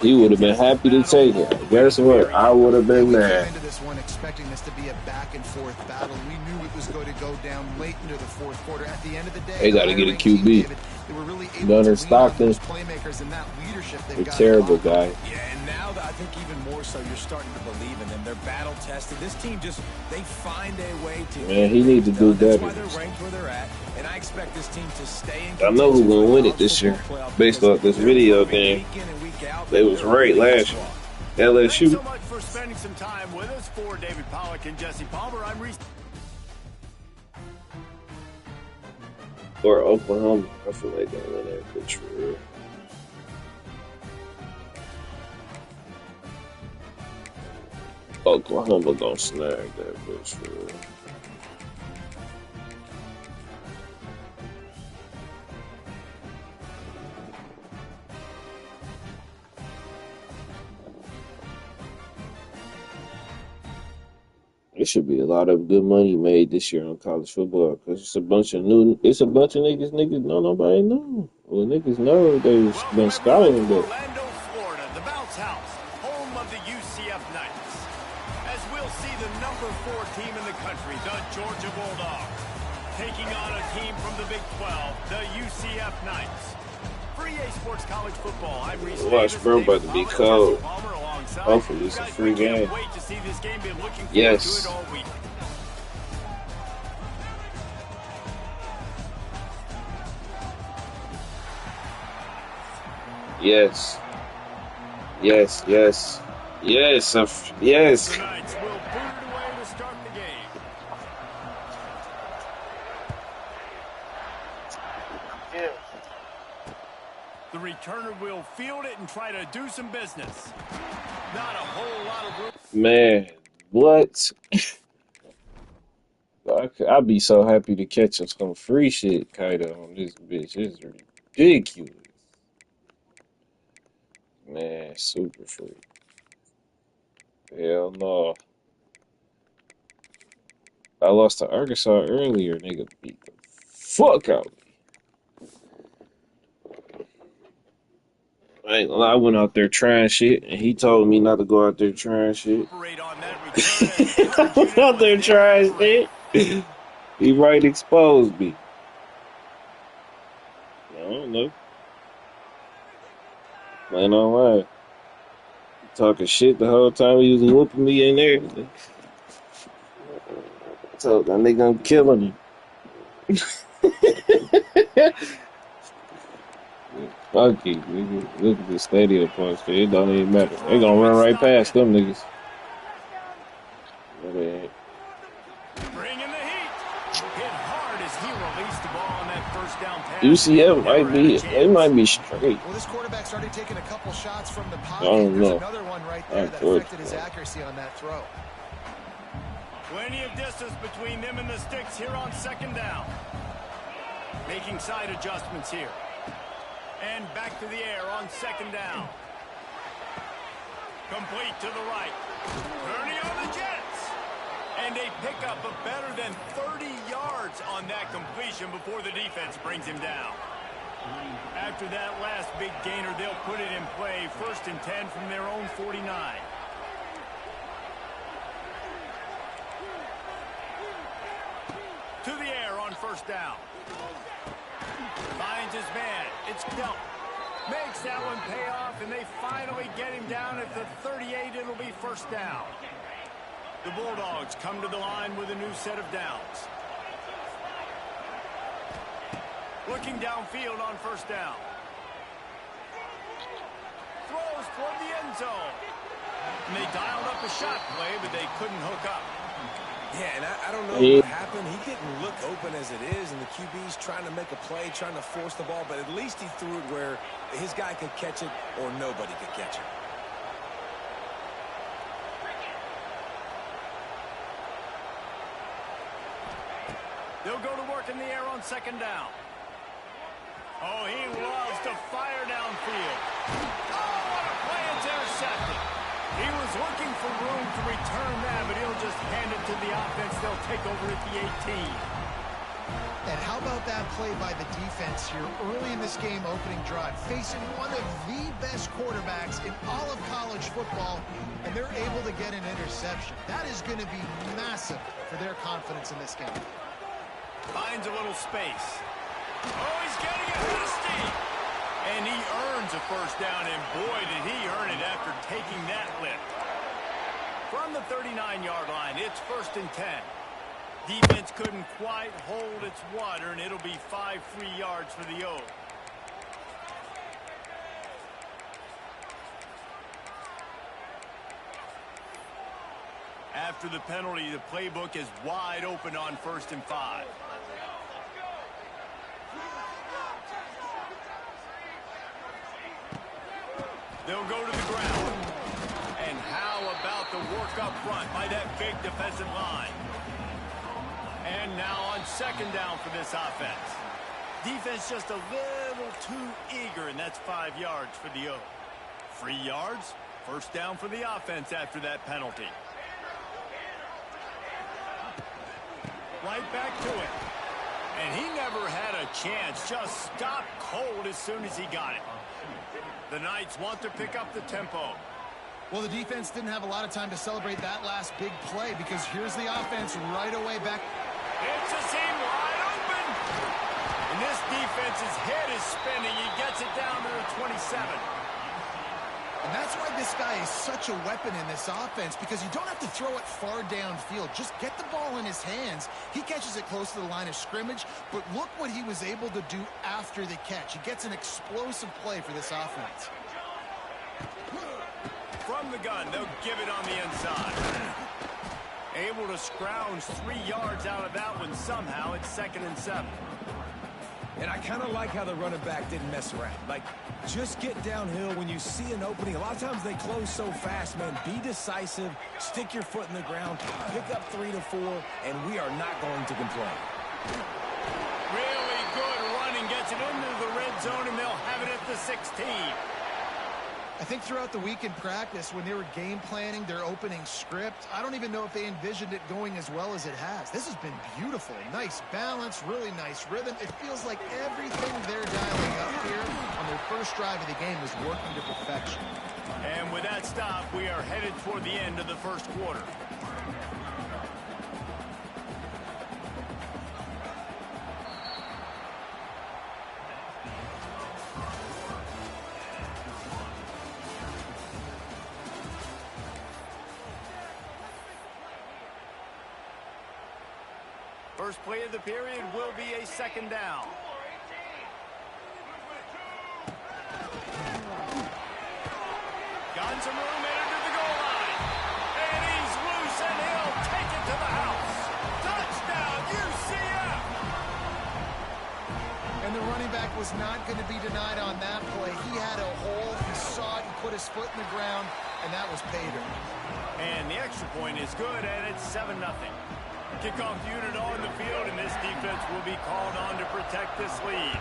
He would have been happy to take it. Guess what? I would have been We came mad. into this one expecting this to be a back-and-forth battle. We knew it was going to go down late into the fourth quarter. At the end of the day, They gotta get a the higher-ranked QB. team, David, they were really able Gunner to lean on Stockton. those playmakers and that leadership they've They're got. terrible, guy. Yeah, and now I think even more so you're starting to believe in them. They're battle-tested. This team just, they find a way to... Man, he need to do That's better. why they're ranked where they're at, and I expect this team to stay in I know who's contention gonna for win the it this year, college football playoff based because off this they're video improving game. week in and week out. They was They're right really last good. year. Thanks so LSU much for spending some time with us. For David Pollack and Jesse Palmer, I'm Reese. or Oklahoma. I feel like they win that bitch for real. Oklahoma gonna snag that bitch for real. There should be a lot of good money made this year on college football because it's a bunch of niggas know nobody know. Well, niggas know they've been scouting, but Orlando, Florida, the bounce house, home of the UCF Knights. As we'll see the number 4 team in the country, the Georgia Bulldogs, taking on a team from the Big 12, the UCF Knights. For EA Sports College Football, I'm Reese. watch bro about to be cold. Hopefully it's a free game. Wait to see this game. Been looking forward Yes. to it all week. Yes. Yes, yes. Yes, yes. The Knights will boot it away to start the game. The returner will field it and try to do some business. Not a whole lot of room. Man, what? I'd be so happy to catch some free shit kind of on this bitch. It's ridiculous. Man, super free. Hell no. I lost to Arkansas earlier. Nigga beat the fuck out of me. I ain't gonna lie, I went out there trying shit, and he told me not to go out there trying shit. Operate on that return. I went out there trying shit. He right exposed me. I don't know. Ain't no lie. Talking shit the whole time he was whooping me in there. So that nigga I'm killing him. Fuck it, nigga. Look at the stadium points. It don't even To matter. They throw, gonna run it's right not past good. them niggas. No, they ain't. Bringing the heat. Hit hard as he released the ball on that first down pass. UCF Never might had a be. They chance. might be straight. Well, this quarterback started taking a couple shots from the I pocket. don't There's know. another one right there Not that Georgia. affected his accuracy on that throw. Plenty of distance between them and the sticks here on second down. Making side adjustments here. And back to the air on second down. Complete to the right. Turning on the Jets. And they pick up a better than 30 yards on that completion before the defense brings him down. After that last big gainer, they'll put it in play. 1st and 10 from their own 49. To the air on first down. Finds his man. It's Delp. Makes that one pay off, and they finally get him down at the 38. It'll be first down. The Bulldogs come to the line with a new set of downs. Looking downfield on first down. Throws toward the end zone. And they dialed up a shot play, but they couldn't hook up. Yeah, and I don't know Yeah. what happened. He didn't look open as it is, and the QB's trying to make a play, trying to force the ball, but at least he threw it where his guy could catch it or nobody could catch it. They'll go to work in the air on second down. Oh, he loves to fire downfield. Oh, what a play. It's intercepted. He was looking for room to return that, but he'll just hand it to the offense. They'll take over at the 18. And how about that play by the defense here early in this game opening drive, facing one of the best quarterbacks in all of college football, and they're able to get an interception. That is going to be massive for their confidence in this game. Finds a little space. Oh, he's getting it with a steam. And he earns a first down, and boy, did he earn it after taking that lift. From the 39-yard line, it's 1st and 10. Defense couldn't quite hold its water, and it'll be 5 free yards for the O. After the penalty, the playbook is wide open on 1st and 5. They'll go to the ground. And how about the work up front by that big defensive line? And now on second down for this offense. Defense just a little too eager, and that's 5 yards for the O. 3 yards, first down for the offense after that penalty. Right back to it. And he never had a chance. Just stopped cold as soon as he got it. The Knights want to pick up the tempo. Well, the defense didn't have a lot of time to celebrate that last big play because here's the offense right away back. It's a seam wide open. And this defense's head is spinning. He gets it down to the 27. And that's why this guy is such a weapon in this offense, because you don't have to throw it far downfield. Just get the ball in his hands. He catches it close to the line of scrimmage, but look what he was able to do after the catch. He gets an explosive play for this offense. From the gun, they'll give it on the inside. Able to scrounge 3 yards out of that one somehow. It's 2nd and 7. And I kind of like how the running back didn't mess around. Like, just get downhill when you see an opening. A lot of times they close so fast, man. Be decisive, stick your foot in the ground, pick up 3 to 4, and we are not going to complain. Really good running. Gets it into the red zone, and they'll have it at the 16. I think throughout the week in practice, when they were game planning their opening script, I don't even know if they envisioned it going as well as it has. This has been beautiful. Nice balance, really nice rhythm. It feels like everything they're dialing up here on their first drive of the game is working to perfection. And with that stop, we are headed toward the end of the first quarter. First play of the period will be a second down. Got some room into the goal line. And he's loose, and he'll take it to the house. Touchdown, UCF! And the running back was not going to be denied on that play. He had a hole. He saw it. He put his foot in the ground, and that was pay dirt. And the extra point is good, and it's 7-0. Kickoff unit on the field, and this defense will be called on to protect this lead.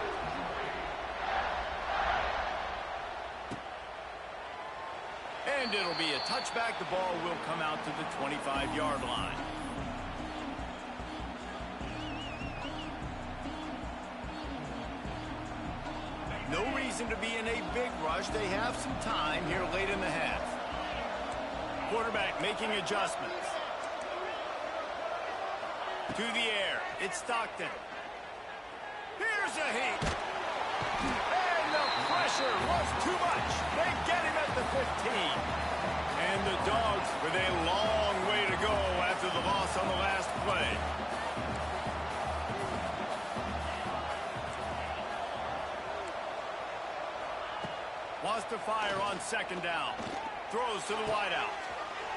And it'll be a touchback. The ball will come out to the 25-yard line. No reason to be in a big rush. They have some time here late in the half. Quarterback making adjustments. To the air. It's Stockton. Here's a heat. And the pressure was too much. They get him at the 15. And the Dogs with a long way to go after the loss on the last play. Wants to fire on second down. Throws to the wideout.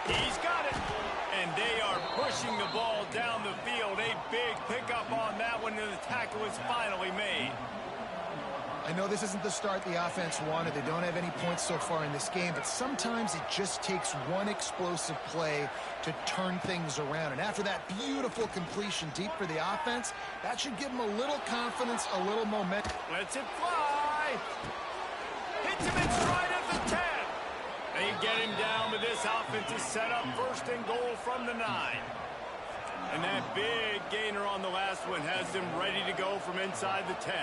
He's got it. And they are pushing the ball down the field. A big pickup on that one, and the tackle is finally made. I know this isn't the start the offense wanted. They don't have any points so far in this game, but sometimes it just takes one explosive play to turn things around. And after that beautiful completion deep for the offense, that should give them a little confidence, a little momentum. Lets it fly. Hits him in stride at the 10. They get him down, but this offense is set up first and goal from the 9. And that big gainer on the last one has them ready to go from inside the 10.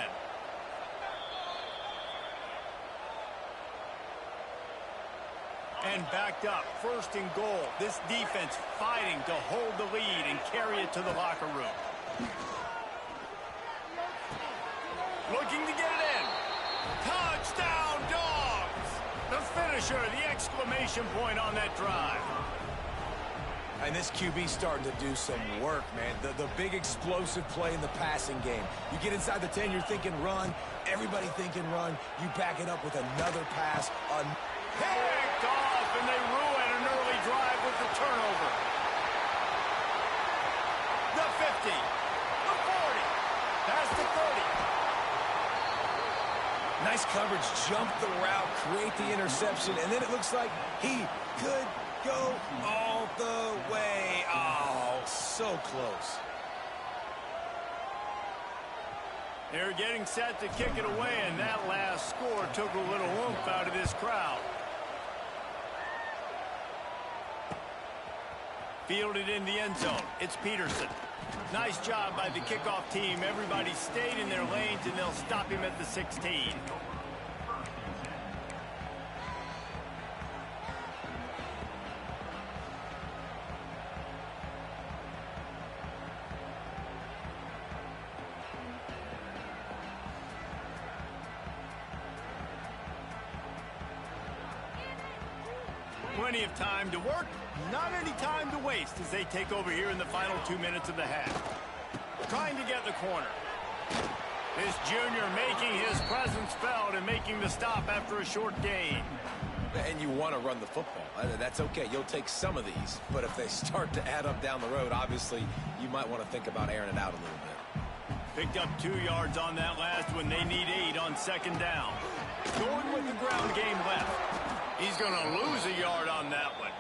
And backed up, first and goal. This defense fighting to hold the lead and carry it to the locker room. Looking to get it in. Touchdown, Dogs! The finisher, the exclamation point on that drive. And this QB's starting to do some work, man. The big explosive play in the passing game. You get inside the 10, you're thinking run. Everybody thinking run. You back it up with another pass. Picked off, and they ruin an early drive with the turnover. The 50, the 40, past the 30. Nice coverage, jump the route, create the interception, and then it looks like he could go all the way. Oh, so close. They're getting set to kick it away, and that last score took a little oomph out of this crowd. Fielded in the end zone. It's Peterson. Nice job by the kickoff team. Everybody stayed in their lanes, and they'll stop him at the 16. Plenty of time to work, not any time to waste as they take over here in the final 2 minutes of the half. Trying to get the corner. This junior making his presence felt and making the stop after a short gain. And you want to run the football. That's okay. You'll take some of these. But if they start to add up down the road, obviously, you might want to think about airing it out a little bit. Picked up 2 yards on that last one. They need 8 on second down. Going with the ground game left. He's going to lose a yard on that one.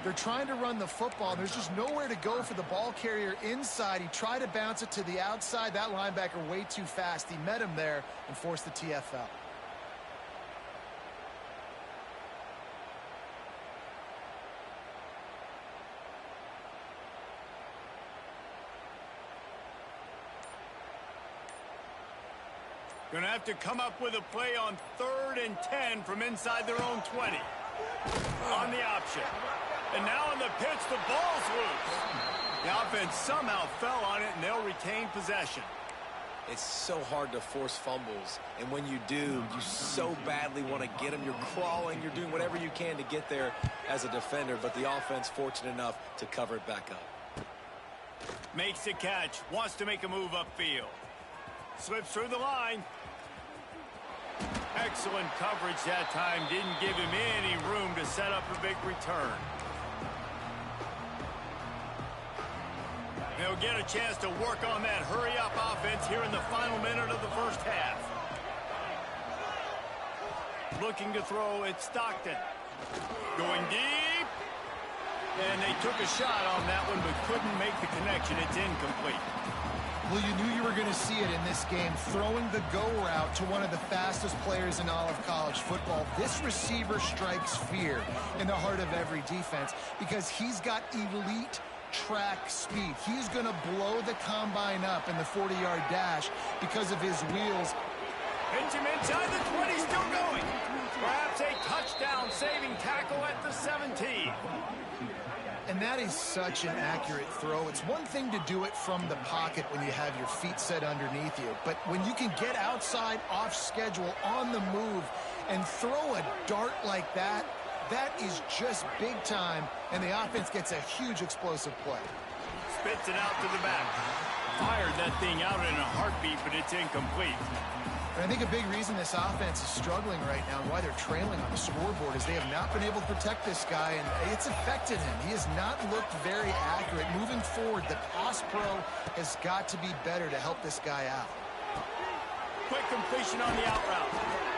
They're trying to run the football. There's just nowhere to go for the ball carrier inside. He tried to bounce it to the outside. That linebacker way too fast. He met him there and forced the TFL. Going to have to come up with a play on 3rd and 10 from inside their own 20. On the option. And now in the pitch, the ball's loose. The offense somehow fell on it, and they'll retain possession. It's so hard to force fumbles, and when you do, you so badly want to get them. You're crawling, you're doing whatever you can to get there as a defender, but the offense fortunate enough to cover it back up. Makes the catch. Wants to make a move upfield. Slips through the line. Excellent coverage that time. Didn't give him any room to set up a big return. They'll get a chance to work on that hurry-up offense here in the final minute of the first half. Looking to throw, it's Stockton. Going deep. And they took a shot on that one, but couldn't make the connection. It's incomplete. Well, you knew you were going to see it in this game, throwing the go route to one of the fastest players in all of college football. This receiver strikes fear in the heart of every defense because he's got elite track speed. He's going to blow the combine up in the 40-yard dash because of his wheels. Hits him inside the 20, still going. Perhaps a touchdown-saving tackle at the 17. And that is such an accurate throw. It's one thing to do it from the pocket when you have your feet set underneath you, but when you can get outside, off schedule, on the move, and throw a dart like that, that is just big time, and the offense gets a huge explosive play. Spits it out to the back. Fired that thing out in a heartbeat, but it's incomplete. And I think a big reason this offense is struggling right now and why they're trailing on the scoreboard is they have not been able to protect this guy, and it's affected him. He has not looked very accurate. Moving forward, the pass pro has got to be better to help this guy out. Quick completion on the out route.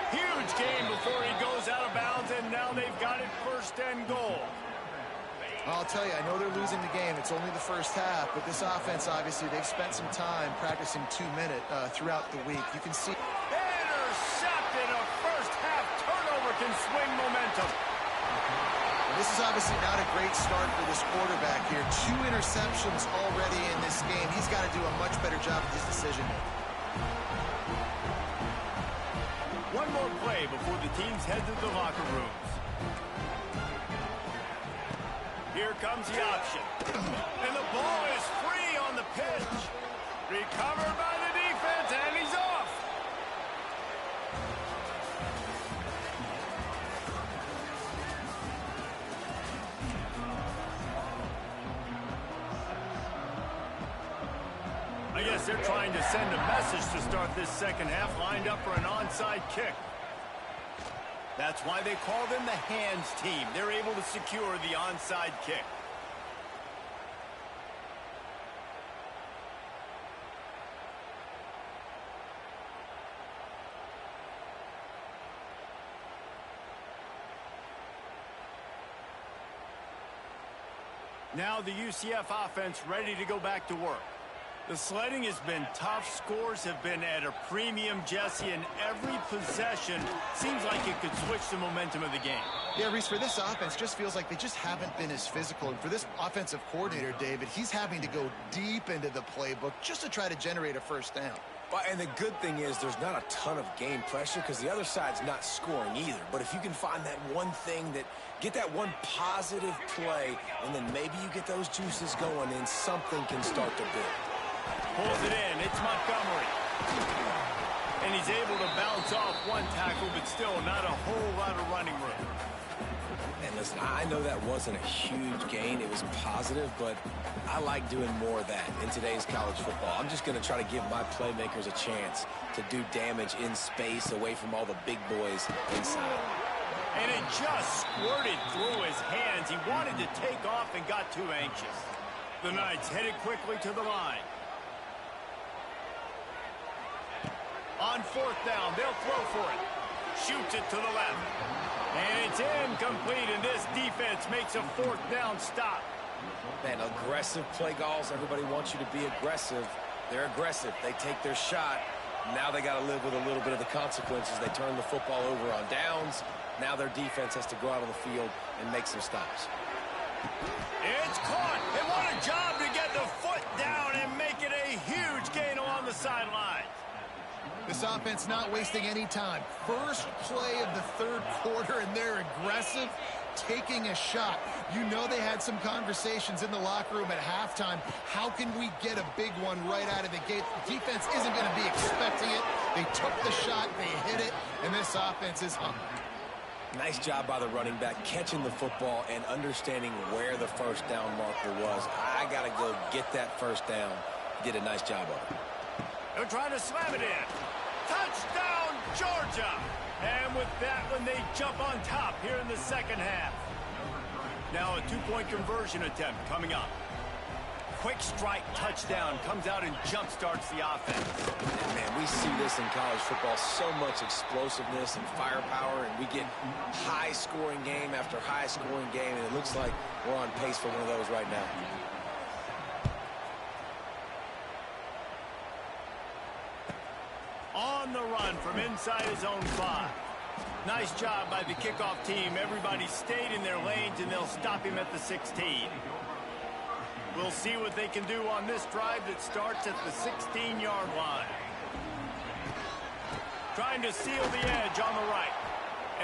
Huge gain before he goes out of bounds, and now they've got it first and goal. I'll tell you, I know they're losing the game. It's only the first half, but this offense, obviously, they've spent some time practicing 2-minute throughout the week. You can see. Intercepted. A first-half turnover can swing momentum. This is obviously not a great start for this quarterback here. 2 interceptions already in this game. He's got to do a much better job with his decision-making. One more play before the teams head to the locker rooms. Here comes the option. And the ball is free on the pitch. Recovered by the defense, and he's off. I guess they're trying to send a message to start this second half, lined up for an onside kick. That's why they call them the hands team. They're able to secure the onside kick. Now the UCF offense ready to go back to work. The sledding has been tough. Scores have been at a premium, Jesse, and every possession seems like it could switch the momentum of the game. Yeah, Reese, for this offense, just feels like they just haven't been as physical. And for this offensive coordinator, David, he's having to go deep into the playbook just to try to generate a first down. And the good thing is there's not a ton of game pressure because the other side's not scoring either. But if you can find that one thing get that one positive play, and then maybe you get those juices going, and something can start to build. Pulls it in. It's Montgomery. And he's able to bounce off one tackle, but still not a whole lot of running room. And listen, I know that wasn't a huge gain. It was positive, but I like doing more of that in today's college football. I'm just going to try to give my playmakers a chance to do damage in space away from all the big boys inside. And it just squirted through his hands. He wanted to take off and got too anxious. The Knights headed quickly to the line. On fourth down, they'll throw for it. Shoots it to the left. And it's incomplete, and this defense makes a fourth down stop. Man, aggressive play calls. Everybody wants you to be aggressive. They're aggressive. They take their shot. Now they got to live with a little bit of the consequences. They turn the football over on downs. Now their defense has to go out on the field and make some stops. It's caught. And what a job to get the foot down and make it a huge gain along the sideline. This offense not wasting any time. First play of the third quarter, and they're aggressive, taking a shot. You know they had some conversations in the locker room at halftime. How can we get a big one right out of the gate? The defense isn't going to be expecting it. They took the shot, they hit it, and this offense is hungry. Nice job by the running back, catching the football and understanding where the first down marker was. I got to go get that first down. Did a nice job of it. They're trying to slam it in. Touchdown, Georgia! And with that one, they jump on top here in the second half. Now a two-point conversion attempt coming up. Quick strike touchdown comes out and jump-starts the offense. Man, we see this in college football, so much explosiveness and firepower, and we get high-scoring game after high-scoring game, and it looks like we're on pace for one of those right now. On the run from inside his own 5. Nice job by the kickoff team. Everybody stayed in their lanes, and they'll stop him at the 16. We'll see what they can do on this drive that starts at the 16-yard line. Trying to seal the edge on the right.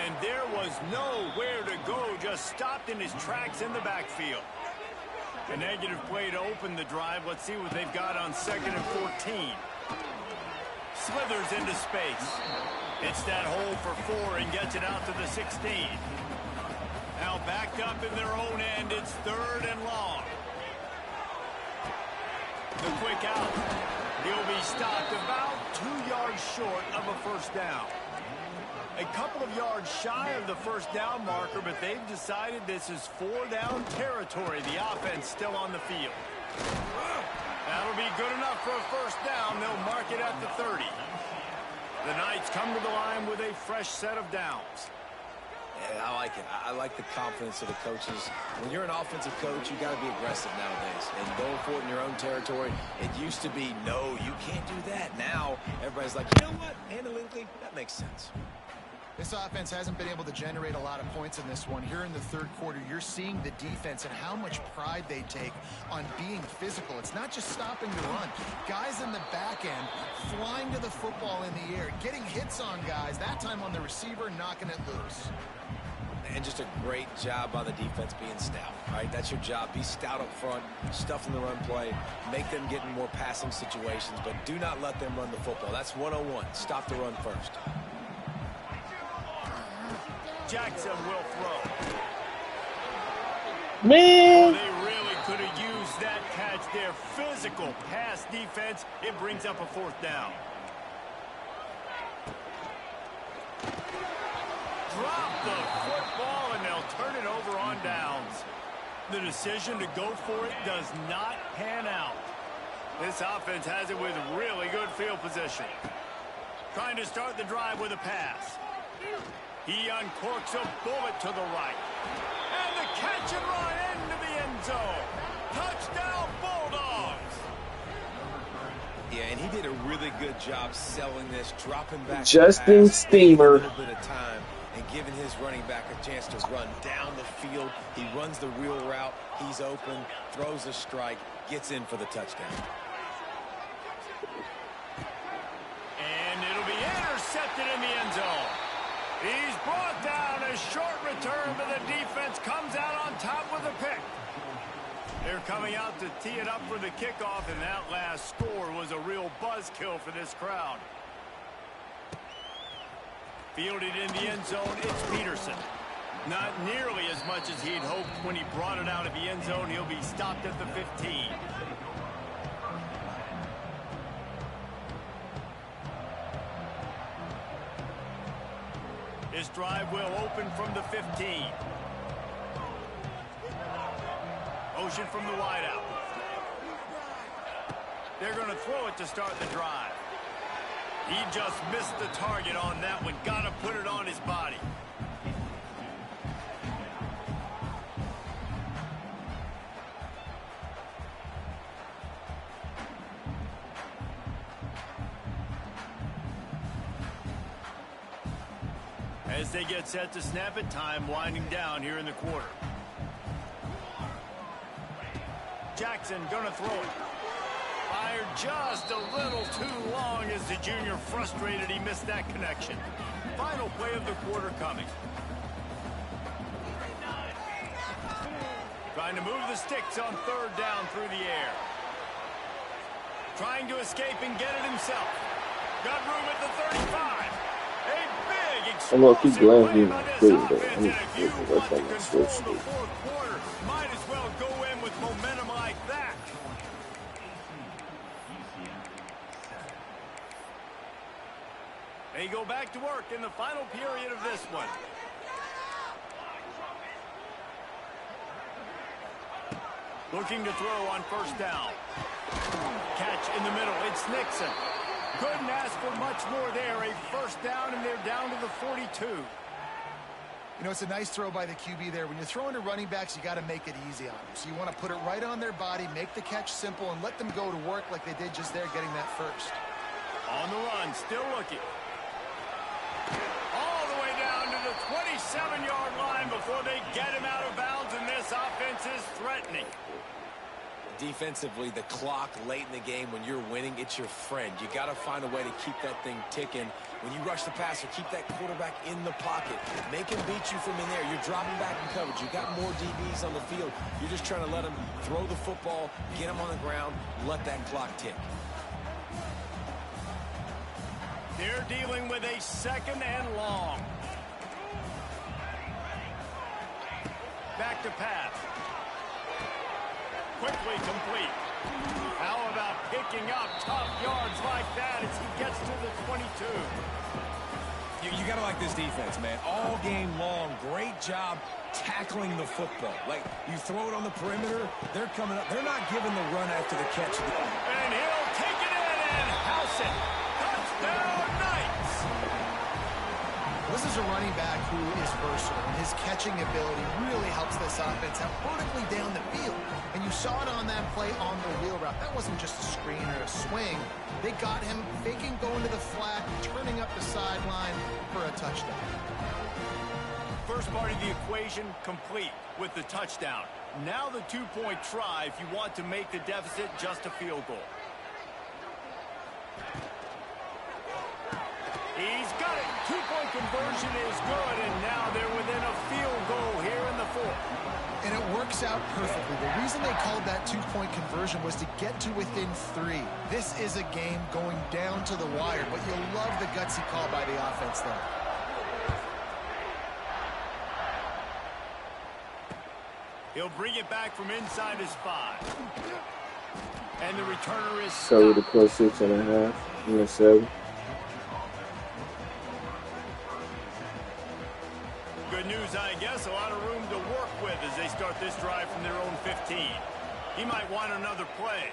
And there was nowhere to go, just stopped in his tracks in the backfield. A negative play to open the drive. Let's see what they've got on 2nd and 14. Slithers into space. It's that hole for 4 and gets it out to the 16. Now backed up in their own end. It's 3rd and long. The quick out. He'll be stopped about 2 yards short of a first down. A couple of yards shy of the first down marker, but they've decided this is 4-down territory. The offense still on the field. That'll be good enough for a first down. They'll mark it at the 30. The Knights come to the line with a fresh set of downs. Yeah, I like it. I like the confidence of the coaches. When you're an offensive coach, you got to be aggressive nowadays. And going for it in your own territory, it used to be, no, you can't do that. Now, everybody's like, you know what? Analytically, that makes sense. This offense hasn't been able to generate a lot of points in this one. Here in the third quarter, you're seeing the defense and how much pride they take on being physical. It's not just stopping the run. Guys in the back end flying to the football in the air, getting hits on guys, that time on the receiver, knocking it loose. And just a great job by the defense being stout, right? That's your job. Be stout up front, stuff in the run play, make them get in more passing situations, but do not let them run the football. That's 101. Stop the run first. Jackson will throw. Man! Oh, they really could have used that catch there. Physical pass defense. It brings up a 4th down. Drop the football, and they'll turn it over on downs. The decision to go for it does not pan out. This offense has it with really good field position. Trying to start the drive with a pass. He uncorks a bullet to the right. And the catch and run into the end zone. Touchdown, Bulldogs. Yeah, and he did a really good job selling this, dropping back. Justin Steamer. A little bit of time and giving his running back a chance to run down the field. He runs the wheel route. He's open, throws a strike, gets in for the touchdown. And it'll be intercepted in the end zone. He's brought down. A short return, but the defense comes out on top with a pick. They're coming out to tee it up for the kickoff, and that last score was a real buzzkill for this crowd. Fielded in the end zone, it's Peterson. Not nearly as much as he'd hoped when he brought it out of the end zone. He'll be stopped at the 15. This drive will open from the 15. Motion from the wideout. They're going to throw it to start the drive. He just missed the target on that one. Got to put it on his body. As they get set to snap it, time winding down here in the quarter. Jackson gonna throw it. Fired just a little too long as the junior frustrated he missed that connection. Final play of the quarter coming. Trying to move the sticks on 3rd down through the air. Trying to escape and get it himself. Got room at the 35. A big I'm gonna keep explosive glad play he's by this quitting though. offense, I'm and if you just want that's to on my control switch the shit. fourth quarter, might as well go in with momentum like that. They go back to work in the final period of this one. Looking to throw on first down. Catch in the middle. It's Nixon. Couldn't ask for much more there. A first down, and they're down to the 42. You know, it's a nice throw by the QB there. When you're throwing to running backs, you got to make it easy on them. So you want to put it right on their body, make the catch simple, and let them go to work like they did just there, getting that first. On the run, still looking. All the way down to the 27-yard line before they get him out of bounds, and this offense is threatening. Defensively, the clock late in the game, when you're winning, it's your friend. You got to find a way to keep that thing ticking. When you rush the passer, keep that quarterback in the pocket. Make him beat you from in there. You're dropping back in coverage. You got more DBs on the field. You're just trying to let him throw the football, get him on the ground, let that clock tick. They're dealing with a second and long. Back to pass. Quickly complete. How about picking up tough yards like that as he gets to the 22? You got to like this defense, man. All game long, great job tackling the football. Like, you throw it on the perimeter, they're coming up. They're not giving the run after the catch. And he'll take it in and house it. Touchdown, Knights! This is a running back who is versatile, and his catching ability really helps this offense out vertically down the field. And you saw it on that play on the wheel route. That wasn't just a screen or a swing. They got him faking going to the flat, turning up the sideline for a touchdown. First part of the equation complete with the touchdown. Now the two-point try if you want to make the deficit just a field goal. He's got it. Two-point conversion is good, and now they're within a field goal here in the fourth. And it works out perfectly. The reason they called that two-point conversion was to get to within 3. This is a game going down to the wire, but you'll love the gutsy call by the offense there. He'll bring it back from inside his 5. And the returner is Cover the stopped. +6.5 and the 7. Good news, I guess. A lot of room to work with as they start this drive from their own 15. He might want another play.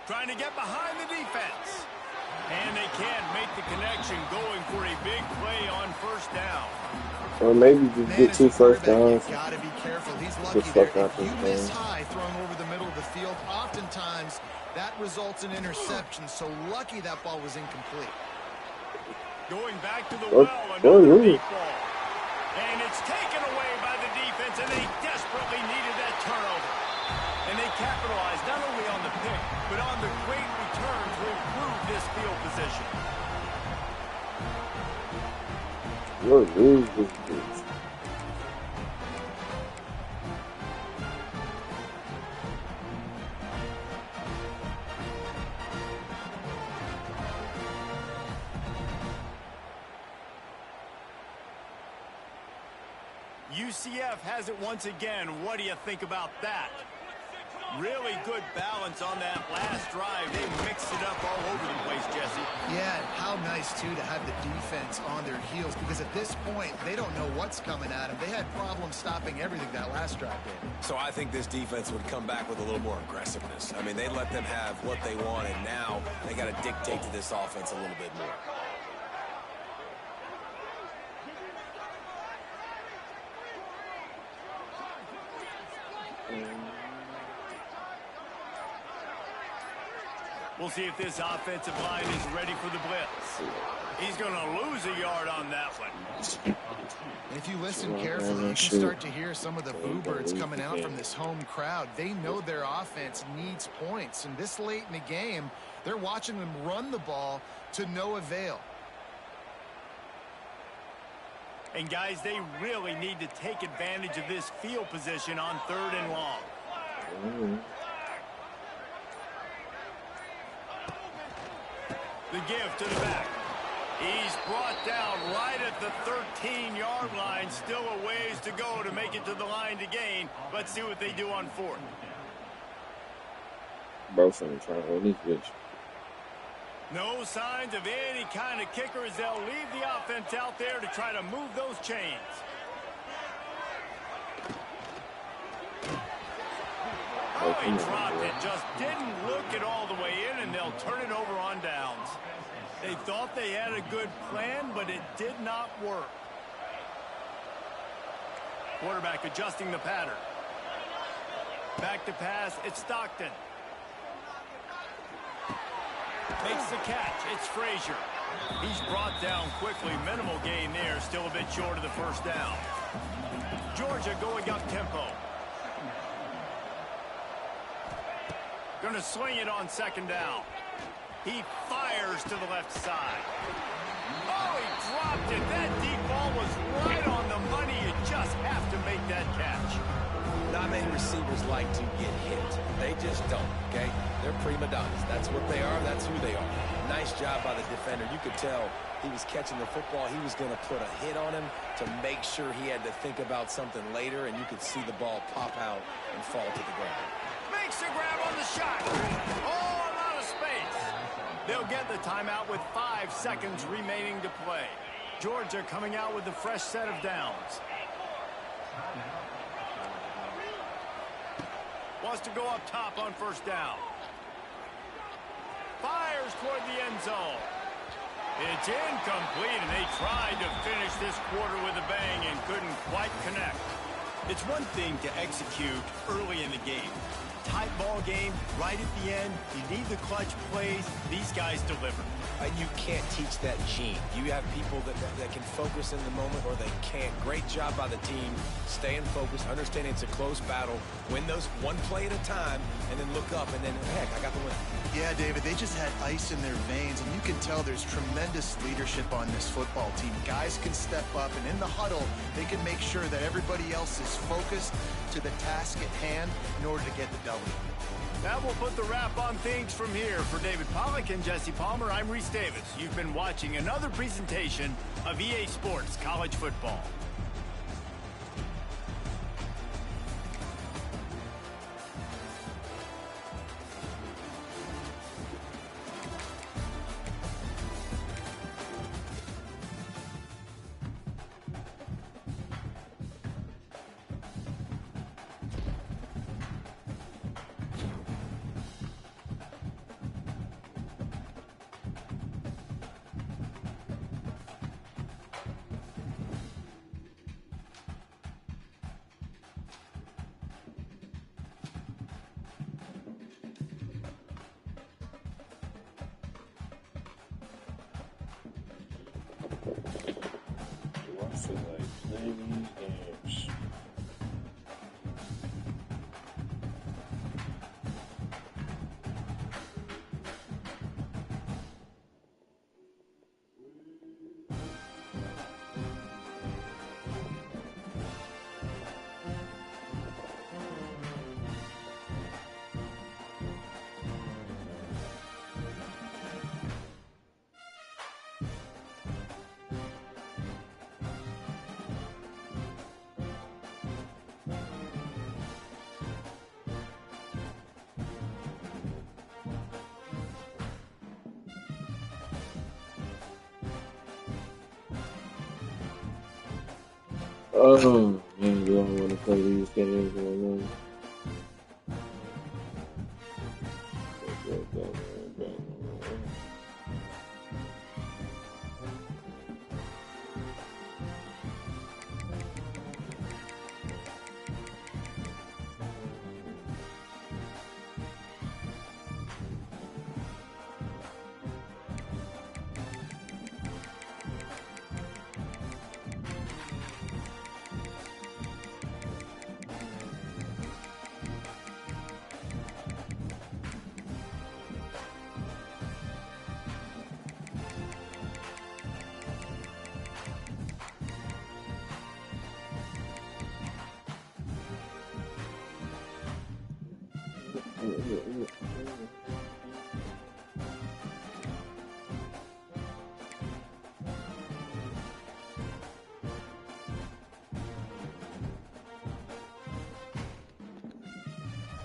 Trying to get behind the defense. And they can't make the connection, going for a big play on first down. Or maybe just get 2 first downs. You gotta be careful. He's lucky there. If you miss high throwing over the middle of the field, oftentimes that results in interceptions. So lucky that ball was incomplete. Going back to the well, another deep ball. And it's taken away by the defense, and they desperately needed that turnover. And they capitalized not only on the pick, but on the great return to improve this field position. What is this bitch? UCF has it once again. What do you think about that? Really good balance on that last drive. They mixed it up all over the place, Jesse. Yeah, and how nice, too, to have the defense on their heels, because at this point, they don't know what's coming at them. They had problems stopping everything that last drive did. So I think this defense would come back with a little more aggressiveness. I mean, they let them have what they want, and now they got to dictate to this offense a little bit more. We'll see if this offensive line is ready for the blitz. He's going to lose a yard on that one. If you listen carefully, you can start to hear some of the boo birds coming out from this home crowd. They know their offense needs points, and this late in the game, they're watching them run the ball to no avail. And guys, they really need to take advantage of this field position on 3rd and long. The give to the back. He's brought down right at the 13-yard line. Still a ways to go to make it to the line to gain. Let's see what they do on 4th. Bro, finna try to run this bitch. No signs of any kind of kicker as they'll leave the offense out there to try to move those chains. Oh, he dropped it. Just didn't look it all the way in, and they'll turn it over on downs. They thought they had a good plan, but it did not work. Quarterback adjusting the pattern. Back to pass. It's Stockton. Makes the catch. It's Frazier. He's brought down quickly. Minimal gain there. Still a bit short of the first down. Georgia going up tempo. Going to swing it on 2nd down. He fires to the left side. Oh, he dropped it. That deep ball was right on the money. You just have to make that catch. Not many receivers like to get hit. They just don't, okay? They're prima donnas. That's what they are. That's who they are. Nice job by the defender. You could tell he was catching the football. He was going to put a hit on him to make sure he had to think about something later, and you could see the ball pop out and fall to the ground. Makes the grab on the shot. Oh, a lot of space. They'll get the timeout with 5 seconds remaining to play. Georgia coming out with a fresh set of downs. Wants to go up top on 1st down. Fires toward the end zone. It's incomplete, and they tried to finish this quarter with a bang and couldn't quite connect. It's one thing to execute early in the game. Tight ball game, right at the end. You need the clutch plays. These guys deliver. You can't teach that gene. You have people that can focus in the moment or they can't. Great job by the team, staying focused, understanding it's a close battle, win those one play at a time, and then look up, and then, heck, I got the win. Yeah, David, they just had ice in their veins, and you can tell there's tremendous leadership on this football team. Guys can step up, and in the huddle, they can make sure that everybody else is focused to the task at hand in order to get the W. That will put the wrap on things from here. For David Pollack and Jesse Palmer, I'm Reese Davis. You've been watching another presentation of EA Sports College Football. I feel like playing these games. Oh man, do I want to play these games right now?